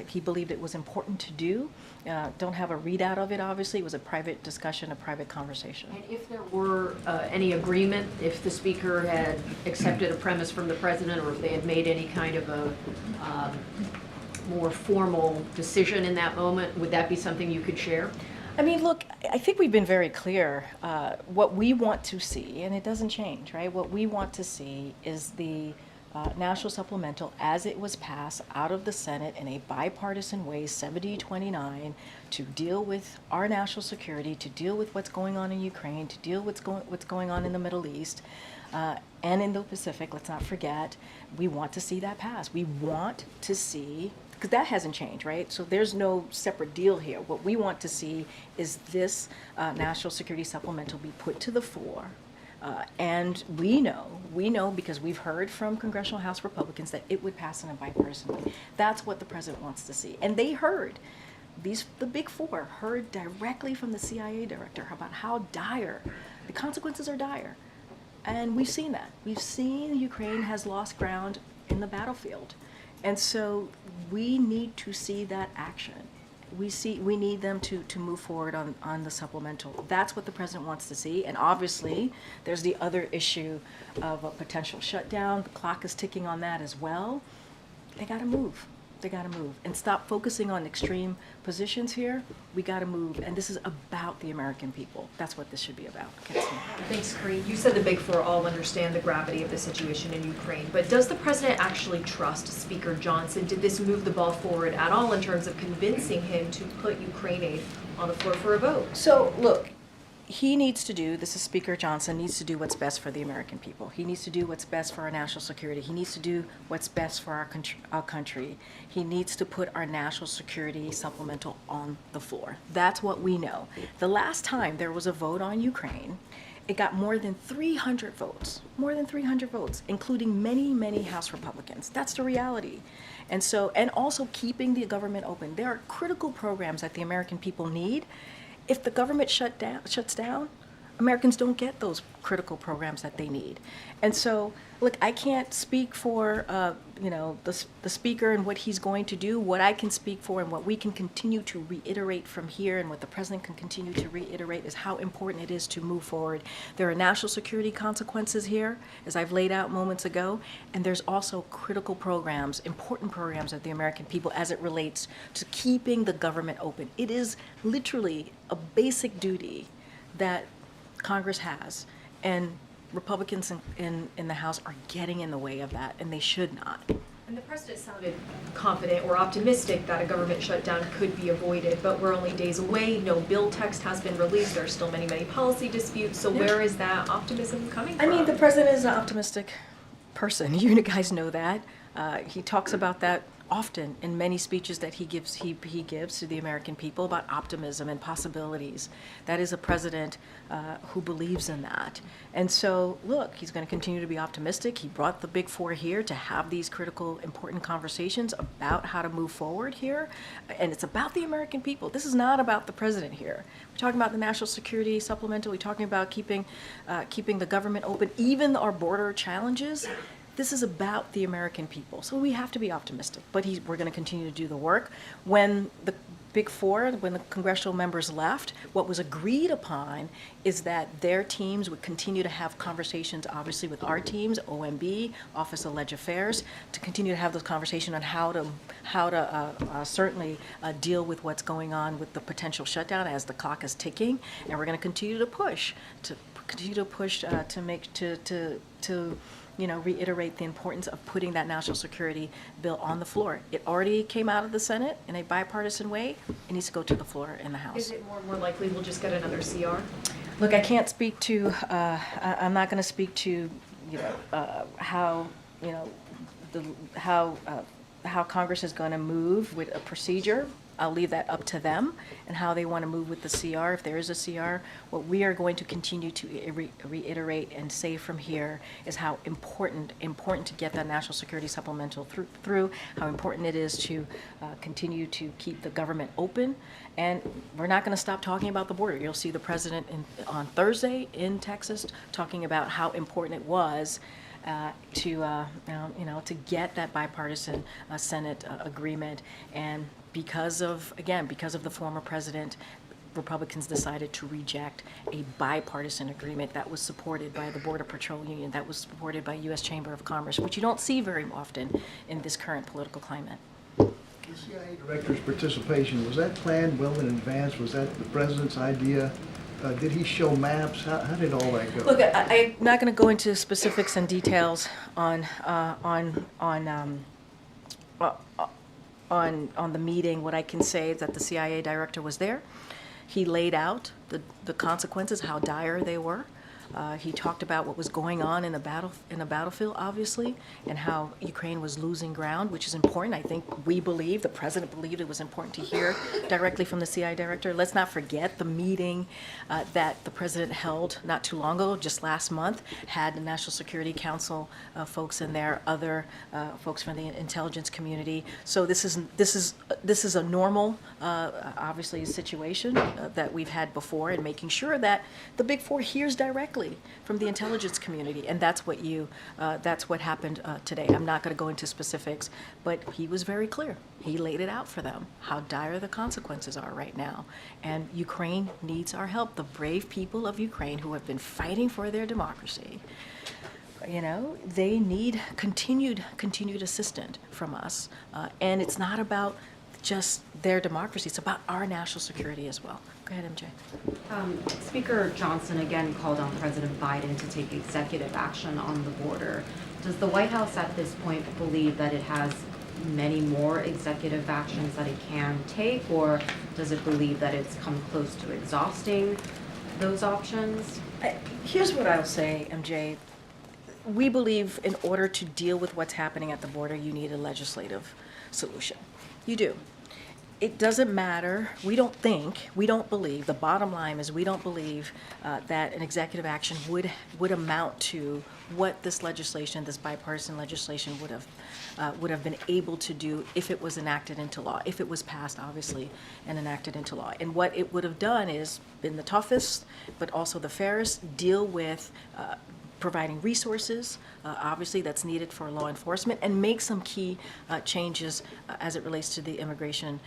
he believed it was important to do. Don't have a readout of it, obviously. It was a private discussion, a private conversation. And if there were any agreement, if the speaker had accepted a premise from the president, or if they had made any kind of a more formal decision in that moment, would that be something you could share? I mean, look, I think we've been very clear. What we want to see, and it doesn't change, right? What we want to see is the national supplemental as it was passed out of the Senate in a bipartisan way, 70-29, to deal with our national security, to deal with what's going on in Ukraine, to deal with what's going on in the Middle East and in the Pacific. Let's not forget, we want to see that pass. We want to see, because that hasn't changed, right? So there's no separate deal here. What we want to see is this national security supplemental be put to the fore. And we know because we've heard from Congressional House Republicans that it would pass in a bipartisan way. That's what the president wants to see. And they heard, the big four heard directly from the CIA director about how dire, the consequences are dire. And we've seen that. We've seen Ukraine has lost ground in the battlefield. And so we need to see that action. We need them to move forward on the supplemental. That's what the president wants to see. And obviously, there's the other issue of a potential shutdown. The clock is ticking on that as well. They got to move. They got to move and stop focusing on extreme positions here. We got to move, and this is about the American people. That's what this should be about. Thanks, Karine. You said the big four all understand the gravity of the situation in Ukraine, but does the president actually trust Speaker Johnson? Did this move the ball forward at all in terms of convincing him to put Ukraine aid on the floor for a vote? So, look, he needs to do, this is Speaker Johnson, needs to do what's best for the American people. He needs to do what's best for our national security. He needs to do what's best for our country. He needs to put our national security supplemental on the floor. That's what we know. The last time there was a vote on Ukraine, it got more than 300 votes, including many, many House Republicans. That's the reality. And so, and also keeping the government open. There are critical programs that the American people need. If the government shuts down, Americans don't get those critical programs that they need. And so, look, I can't speak for, the speaker and what he's going to do. What I can speak for and what we can continue to reiterate from here and what the president can continue to reiterate is how important it is to move forward. There are national security consequences here, as I've laid out moments ago, and there's also critical programs, important programs of the American people as it relates to keeping the government open. It is literally a basic duty that Congress has, and Republicans in the House are getting in the way of that, and they should not. And the president sounded confident or optimistic that a government shutdown could be avoided, but we're only days away. No bill text has been released. There are still many, many policy disputes. So where is that optimism coming from? I mean, the president is an optimistic person. You guys know that. He talks about that often in many speeches that he gives to the American people about optimism and possibilities. That is a president who believes in that. And so, look, he's going to continue to be optimistic. He brought the Big Four here to have these critical, important conversations about how to move forward here. And it's about the American people. This is not about the president here. We're talking about the national security supplemental. We're talking about keeping the government open, even our border challenges. This is about the American people, so we have to be optimistic, but we're going to continue to do the work. When the Big Four, when the congressional members left, what was agreed upon is that their teams would continue to have conversations, obviously with our teams, OMB, Office of Leg Affairs, to continue to have those conversations on how to certainly deal with what's going on with the potential shutdown as the clock is ticking, and we're going to continue to push to reiterate the importance of putting that national security bill on the floor. It already came out of the Senate in a bipartisan way. It needs to go to the floor in the House. Is it more likely we'll just get another CR? Look, I can't speak to, I'm not going to speak to, how Congress is going to move with a procedure. I'll leave that up to them and how they want to move with the CR, if there is a CR. What we are going to continue to reiterate and say from here is how important to get that national security supplemental through, how important it is to continue to keep the government open. And we're not going to stop talking about the border. You'll see the president on Thursday in Texas talking about how important it was to get that bipartisan Senate agreement. And because of the former president, Republicans decided to reject a bipartisan agreement that was supported by the Border Patrol Union, that was supported by U.S. Chamber of Commerce, which you don't see very often in this current political climate. The CIA director's participation, was that planned well in advance? Was that the president's idea? Did he show maps? How did all that go? Look, I'm not going to go into specifics and details on the meeting. What I can say is that the CIA director was there. He laid out the consequences, how dire they were. He talked about what was going on in the battlefield, obviously, and how Ukraine was losing ground, which is important. I think the president believed it was important to hear directly from the CIA director. Let's not forget the meeting that the president held not too long ago, just last month, had the National Security Council folks in there, other folks from the intelligence community. So this is a normal, obviously, situation that we've had before, and making sure that the Big Four hears directly from the intelligence community, and that's what happened today. I'm not going to go into specifics, but he was very clear. He laid it out for them, how dire the consequences are right now, and Ukraine needs our help. The brave people of Ukraine who have been fighting for their democracy, they need continued assistance from us, and it's not about just their democracy, it's about our national security as well. Go ahead, MJ. Speaker Johnson again called on President Biden to take executive action on the border. Does the White House at this point believe that it has many more executive actions that it can take, or does it believe that it's come close to exhausting those options? Here's what I'll say, MJ. We believe in order to deal with what's happening at the border, you need a legislative solution. You do. It doesn't matter. We don't believe, the bottom line is we don't believe that an executive action would amount to what this legislation, this bipartisan legislation would have been able to do if it was enacted into law, if it was passed, obviously, and enacted into law. And what it would have done is been the toughest, but also the fairest, deal with providing resources, obviously, that's needed for law enforcement, and make some key changes as it relates to the immigration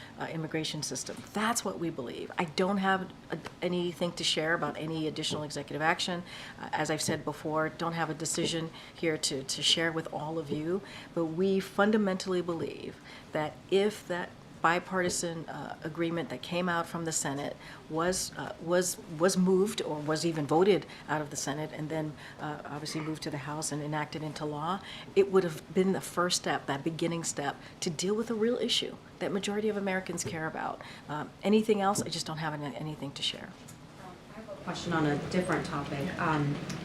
system. That's what we believe. I don't have anything to share about any additional executive action. As I've said before, don't have a decision here to share with all of you, but we fundamentally believe that if that bipartisan agreement that came out from the Senate was moved or was even voted out of the Senate and then obviously moved to the House and enacted into law, it would have been the first step, that beginning step, to deal with a real issue that majority of Americans care about. Anything else, I just don't have anything to share. I have a question on a different topic.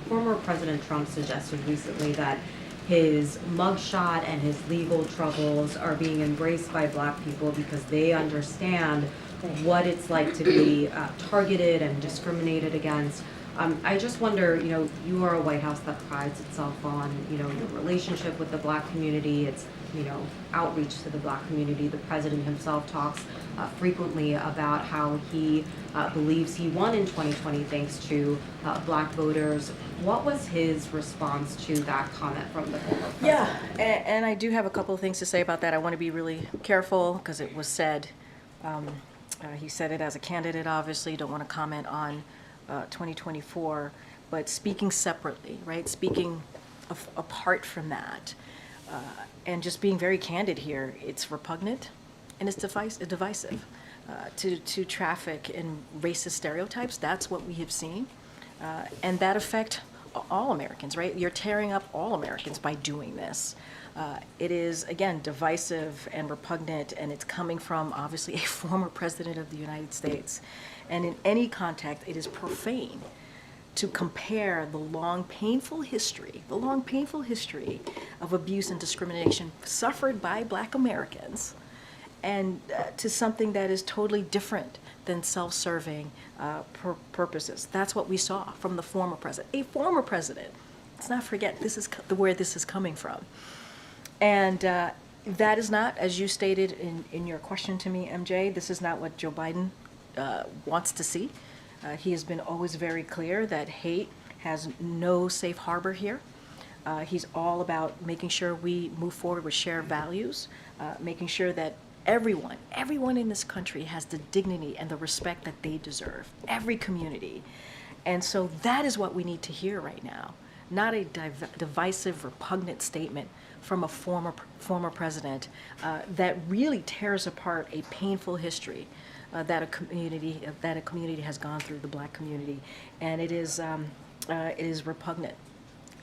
Former President Trump suggested recently that his mugshot and his legal troubles are being embraced by Black people because they understand what it's like to be targeted and discriminated against. I just wonder, you are a White House that prides itself on, your relationship with the Black community, its, outreach to the Black community. The president himself talks frequently about how he believes he won in 2020 thanks to Black voters. What was his response to that comment from the former president? Yeah, and I do have a couple of things to say about that. I want to be really careful because it was said, he said it as a candidate, obviously, don't want to comment on 2024, but speaking separately, right? Speaking apart from that, and just being very candid here, it's repugnant and it's divisive. To traffic in racist stereotypes, that's what we have seen, and that affect all Americans, right? You're tearing up all Americans by doing this. It is, again, divisive and repugnant, and it's coming from, obviously, a former president of the United States. And in any context, it is profane to compare the long, painful history of abuse and discrimination suffered by Black Americans and to something that is totally different than self-serving purposes. That's what we saw from the former president. A former president. Let's not forget, this is where this is coming from. And that is not, as you stated in your question to me, MJ, this is not what Joe Biden wants to see. He has been always very clear that hate has no safe harbor here. He's all about making sure we move forward with shared values, making sure that everyone in this country has the dignity and the respect that they deserve, every community. And so that is what we need to hear right now, not a divisive, repugnant statement from a former president that really tears apart a painful history that a community has gone through, the Black community, and it is repugnant.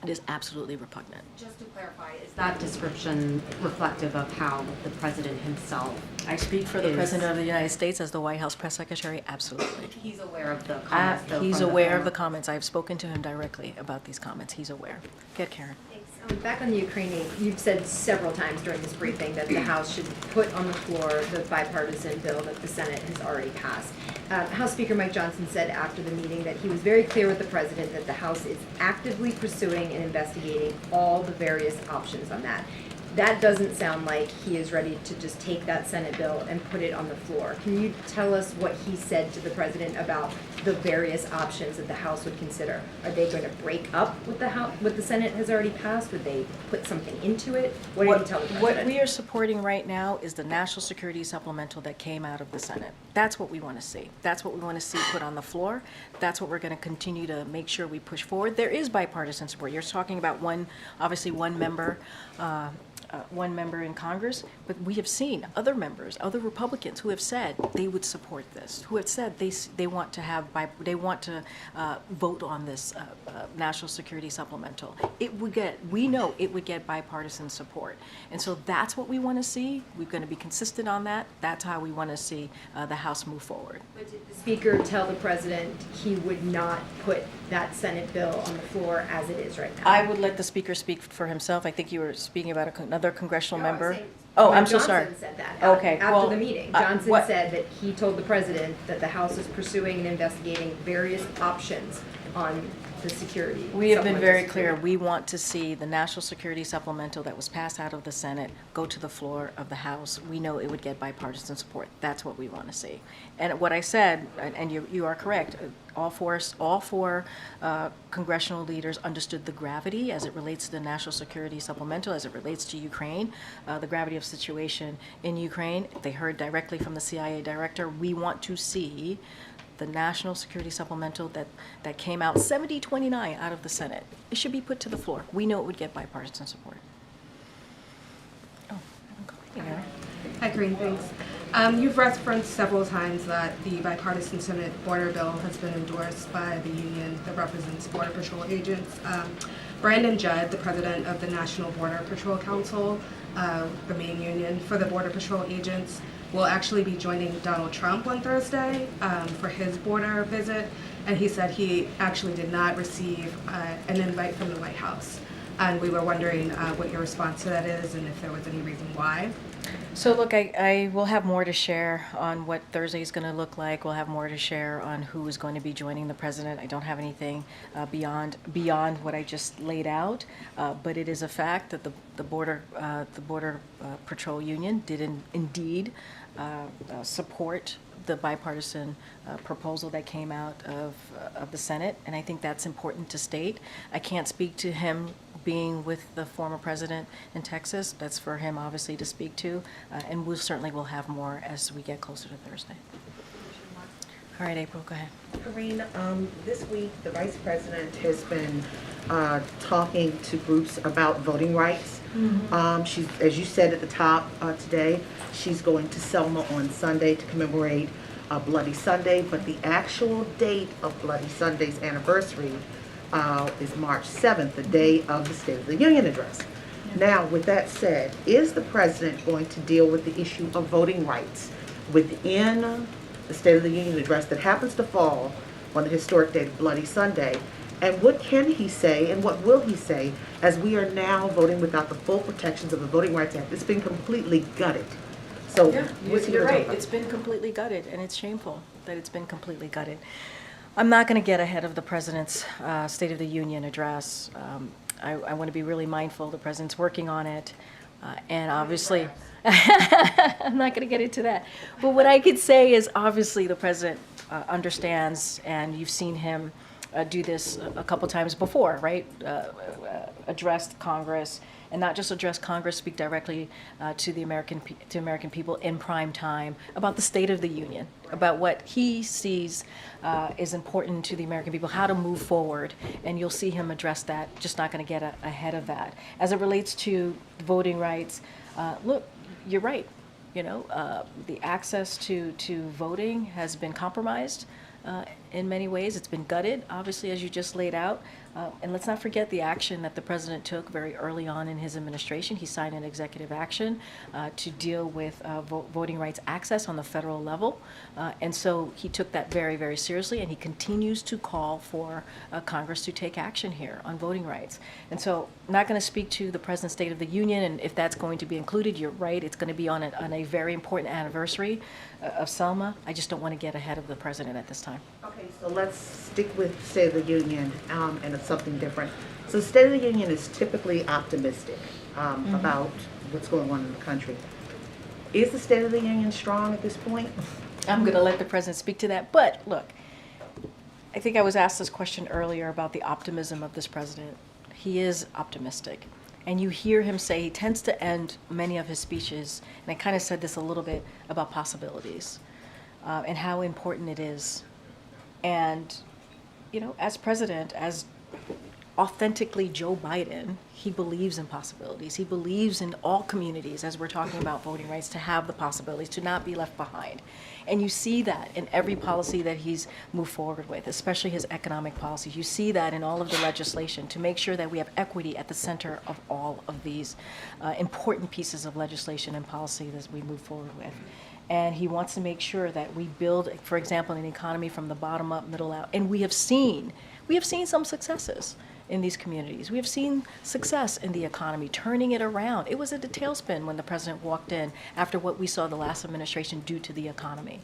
It is absolutely repugnant. Just to clarify, is that description reflective of how the president himself I speak for the President of the United States as the White House press secretary, absolutely. He's aware of the comments, though, He's from aware of the comments. I've spoken to him directly about these comments. He's aware. Get Karen. Thanks. Back on the Ukrainian, you've said several times during this briefing that the House should put on the floor the bipartisan bill that the Senate has already passed. House Speaker Mike Johnson said after the meeting that he was very clear with the president that the House is actively pursuing and investigating all the various options on that. That doesn't sound like he is ready to just take that Senate bill and put it on the floor. Can you tell us what he said to the president about the various options that the House would consider? Are they going to break up what the Senate has already passed? Would they put something into it? What did he tell the president? What we are supporting right now is the national security supplemental that came out of the Senate. That's what we want to see. That's what we want to see put on the floor. That's what we're going to continue to make sure we push forward. There is bipartisan support. You're talking about one member in Congress, but we have seen other members, other Republicans who have said they would support this, who have said they want to vote on this national security supplemental. We know it would get bipartisan support, and so that's what we want to see. We're going to be consistent on that. That's how we want to see the House move forward. But did the Speaker tell the president he would not put that Senate bill on the floor as it is right now? I would let the Speaker speak for himself. I think you were speaking about another congressional member. Oh, When I'm so sorry. Johnson said that Okay, well, after the meeting. Johnson what- said that he told the president that the House is pursuing and investigating various options on the security. We have been supplemental very clear, security. we want to see the national security supplemental that was passed out of the Senate go to the floor of the House. We know it would get bipartisan support. That's what we want to see. And what I said, and you are correct, all four congressional leaders understood the gravity as it relates to the national security supplemental, as it relates to Ukraine, the gravity of situation in Ukraine. They heard directly from the CIA director. We want to see the national security supplemental that came out 70-29 out of the Senate. It should be put to the floor. We know it would get bipartisan support. Oh, yeah. Hi, Karine, thanks. You've referenced several times that the bipartisan Senate border bill has been endorsed by the union that represents Border Patrol agents. Brandon Judd, the president of the National Border Patrol Council, the main union for the Border Patrol agents, will actually be joining Donald Trump on Thursday for his border visit, and he said he actually did not receive an invite from the White House. And we were wondering what your response to that is and if there was any reason why. So look, I will have more to share on what Thursday is going to look like. We'll have more to share on who is going to be joining the president. I don't have anything beyond what I just laid out, but it is a fact that the border patrol union did indeed support the bipartisan proposal that came out of the Senate, and I think that's important to state. I can't speak to him being with the former president in Texas. That's for him, obviously, to speak to, and we certainly will have more as we get closer to Thursday. All right, April, go ahead. Karine, this week the Vice President has been talking to groups about voting rights. She's, as you said at the top today, she's going to Selma on Sunday to commemorate Bloody Sunday, but the actual date of Bloody Sunday's anniversary is March 7th, the day of the State of the Union address. Now, with that said, is the President going to deal with the issue of voting rights within the State of the Union address that happens to fall on the historic date of Bloody Sunday? And what can he say and what will he say as we are now voting without the full protections of the Voting Rights Act? It's been completely gutted. So what's he You're gonna talk right. about? It's been completely gutted, and it's shameful that it's been completely gutted. I'm not going to get ahead of the president's State of the Union address. I want to be really mindful. The president's working on it, and obviously, I'm not going to get into that. But what I could say is, obviously, the president understands, and you've seen him do this a couple times before, right? Address Congress, and not just address Congress, speak directly to the American people in prime time about the State of the Union, about what he sees is important to the American people, how to move forward, and you'll see him address that. Just not going to get ahead of that. As it relates to voting rights, look, you're right. You know, the access to voting has been compromised. In many ways, it's been gutted, obviously, as you just laid out. And let's not forget the action that the president took very early on in his administration. He signed an executive action to deal with voting rights access on the federal level. And so he took that very, very seriously, and he continues to call for Congress to take action here on voting rights. And so I'm not going to speak to the president's State of the Union, and if that's going to be included, you're right, it's going to be on a very important anniversary of Selma. I just don't want to get ahead of the president at this time. Okay, so let's stick with State of the Union, and it's something different. So State of the Union is typically optimistic about what's going on in the country. Is the State of the Union strong at this point? I'm going to let the president speak to that. But look, I think I was asked this question earlier about the optimism of this president. He is optimistic. And you hear him say, he tends to end many of his speeches, and I kind of said this a little bit about possibilities and how important it is. And, you know, as president, as authentically Joe Biden, he believes in possibilities. He believes in all communities, as we're talking about voting rights, to have the possibilities, to not be left behind. And you see that in every policy that he's moved forward with, especially his economic policies. You see that in all of the legislation to make sure that we have equity at the center of all of these important pieces of legislation and policy that we move forward with. And he wants to make sure that we build, for example, an economy from the bottom up, middle out. And we have seen some successes. in these communities. We have seen success in the economy, turning it around. It was at a tailspin when the president walked in after what we saw the last administration do to the economy.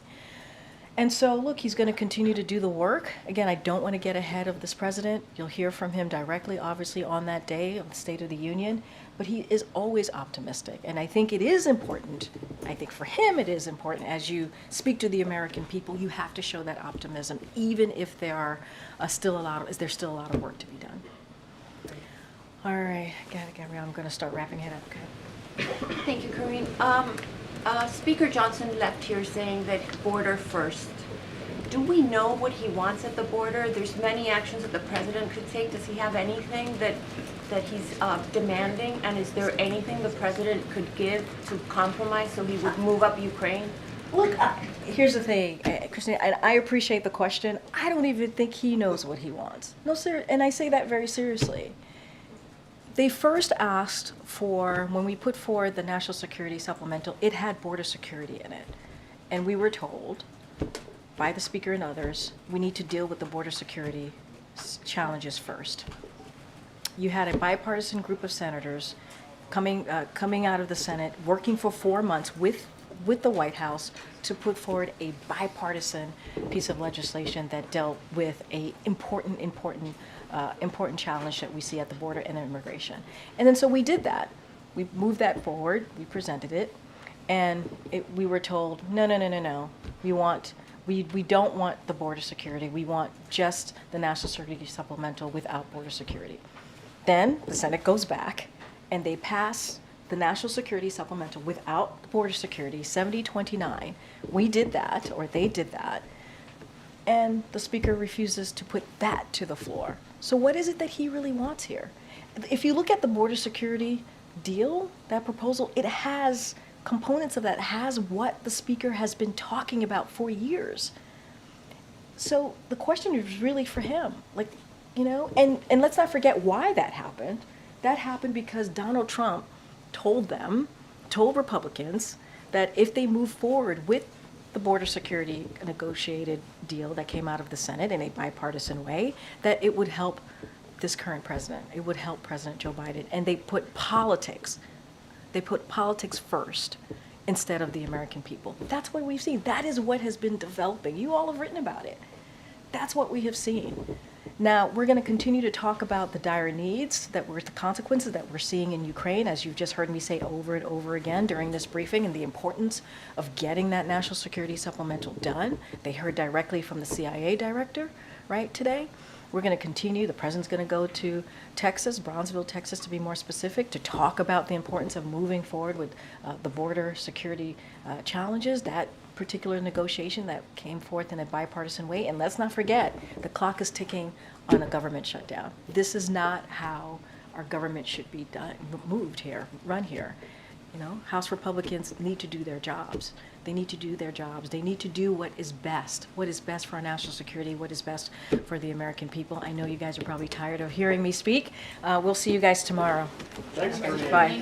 And so, look, he's going to continue to do the work. Again, I don't want to get ahead of this president. You'll hear from him directly, obviously, on that day of the State of the Union. But he is always optimistic. And I think it is important, I think for him it is important, as you speak to the American people, you have to show that optimism, even if there are still a lot of work to be done. All right, Gabrielle, I'm going to start wrapping it up. Okay. Thank you, Karine. Speaker Johnson left here saying that border first. Do we know what he wants at the border? There's many actions that the president could take. Does he have anything that he's demanding? And is there anything the president could give to compromise so he would move up Ukraine? Look, here's the thing, Christine, and I appreciate the question. I don't even think he knows what he wants. No, sir, and I say that very seriously. They first asked for, when we put forward the National Security Supplemental, it had border security in it. And we were told by the Speaker and others, we need to deal with the border security challenges first. You had a bipartisan group of senators coming out of the Senate, working for 4 months with the White House to put forward a bipartisan piece of legislation that dealt with a important challenge that we see at the border and immigration. And then so we did that. We moved that forward, we presented it, and we were told, no. We don't want the border security. We want just the National Security Supplemental without border security. Then the Senate goes back and they pass the National Security Supplemental without border security, 70-29. We did that, or they did that, and the Speaker refuses to put that to the floor. So what is it that he really wants here? If you look at the border security deal, that proposal, it has components of that, has what the Speaker has been talking about for years. So the question is really for him, and let's not forget why that happened. That happened because Donald Trump told Republicans that if they move forward with the border security negotiated deal that came out of the Senate in a bipartisan way, that it would help this current president. It would help President Joe Biden. And they put politics first instead of the American people. That's what we've seen. That is what has been developing. You all have written about it. That's what we have seen. Now, we're going to continue to talk about the dire needs, the consequences that we're seeing in Ukraine, as you've just heard me say over and over again during this briefing, and the importance of getting that National Security Supplemental done. They heard directly from the CIA director, right, today. We're going to continue. The president's going to go to Texas, Brownsville, Texas, to be more specific, to talk about the importance of moving forward with the border security challenges, that particular negotiation that came forth in a bipartisan way. And let's not forget, the clock is ticking on a government shutdown. This is not how our government should be run here. House Republicans need to do their jobs. They need to do their jobs. They need to do what is best for our national security, what is best for the American people. I know you guys are probably tired of hearing me speak. We'll see you guys tomorrow. Thanks, Karine. Bye.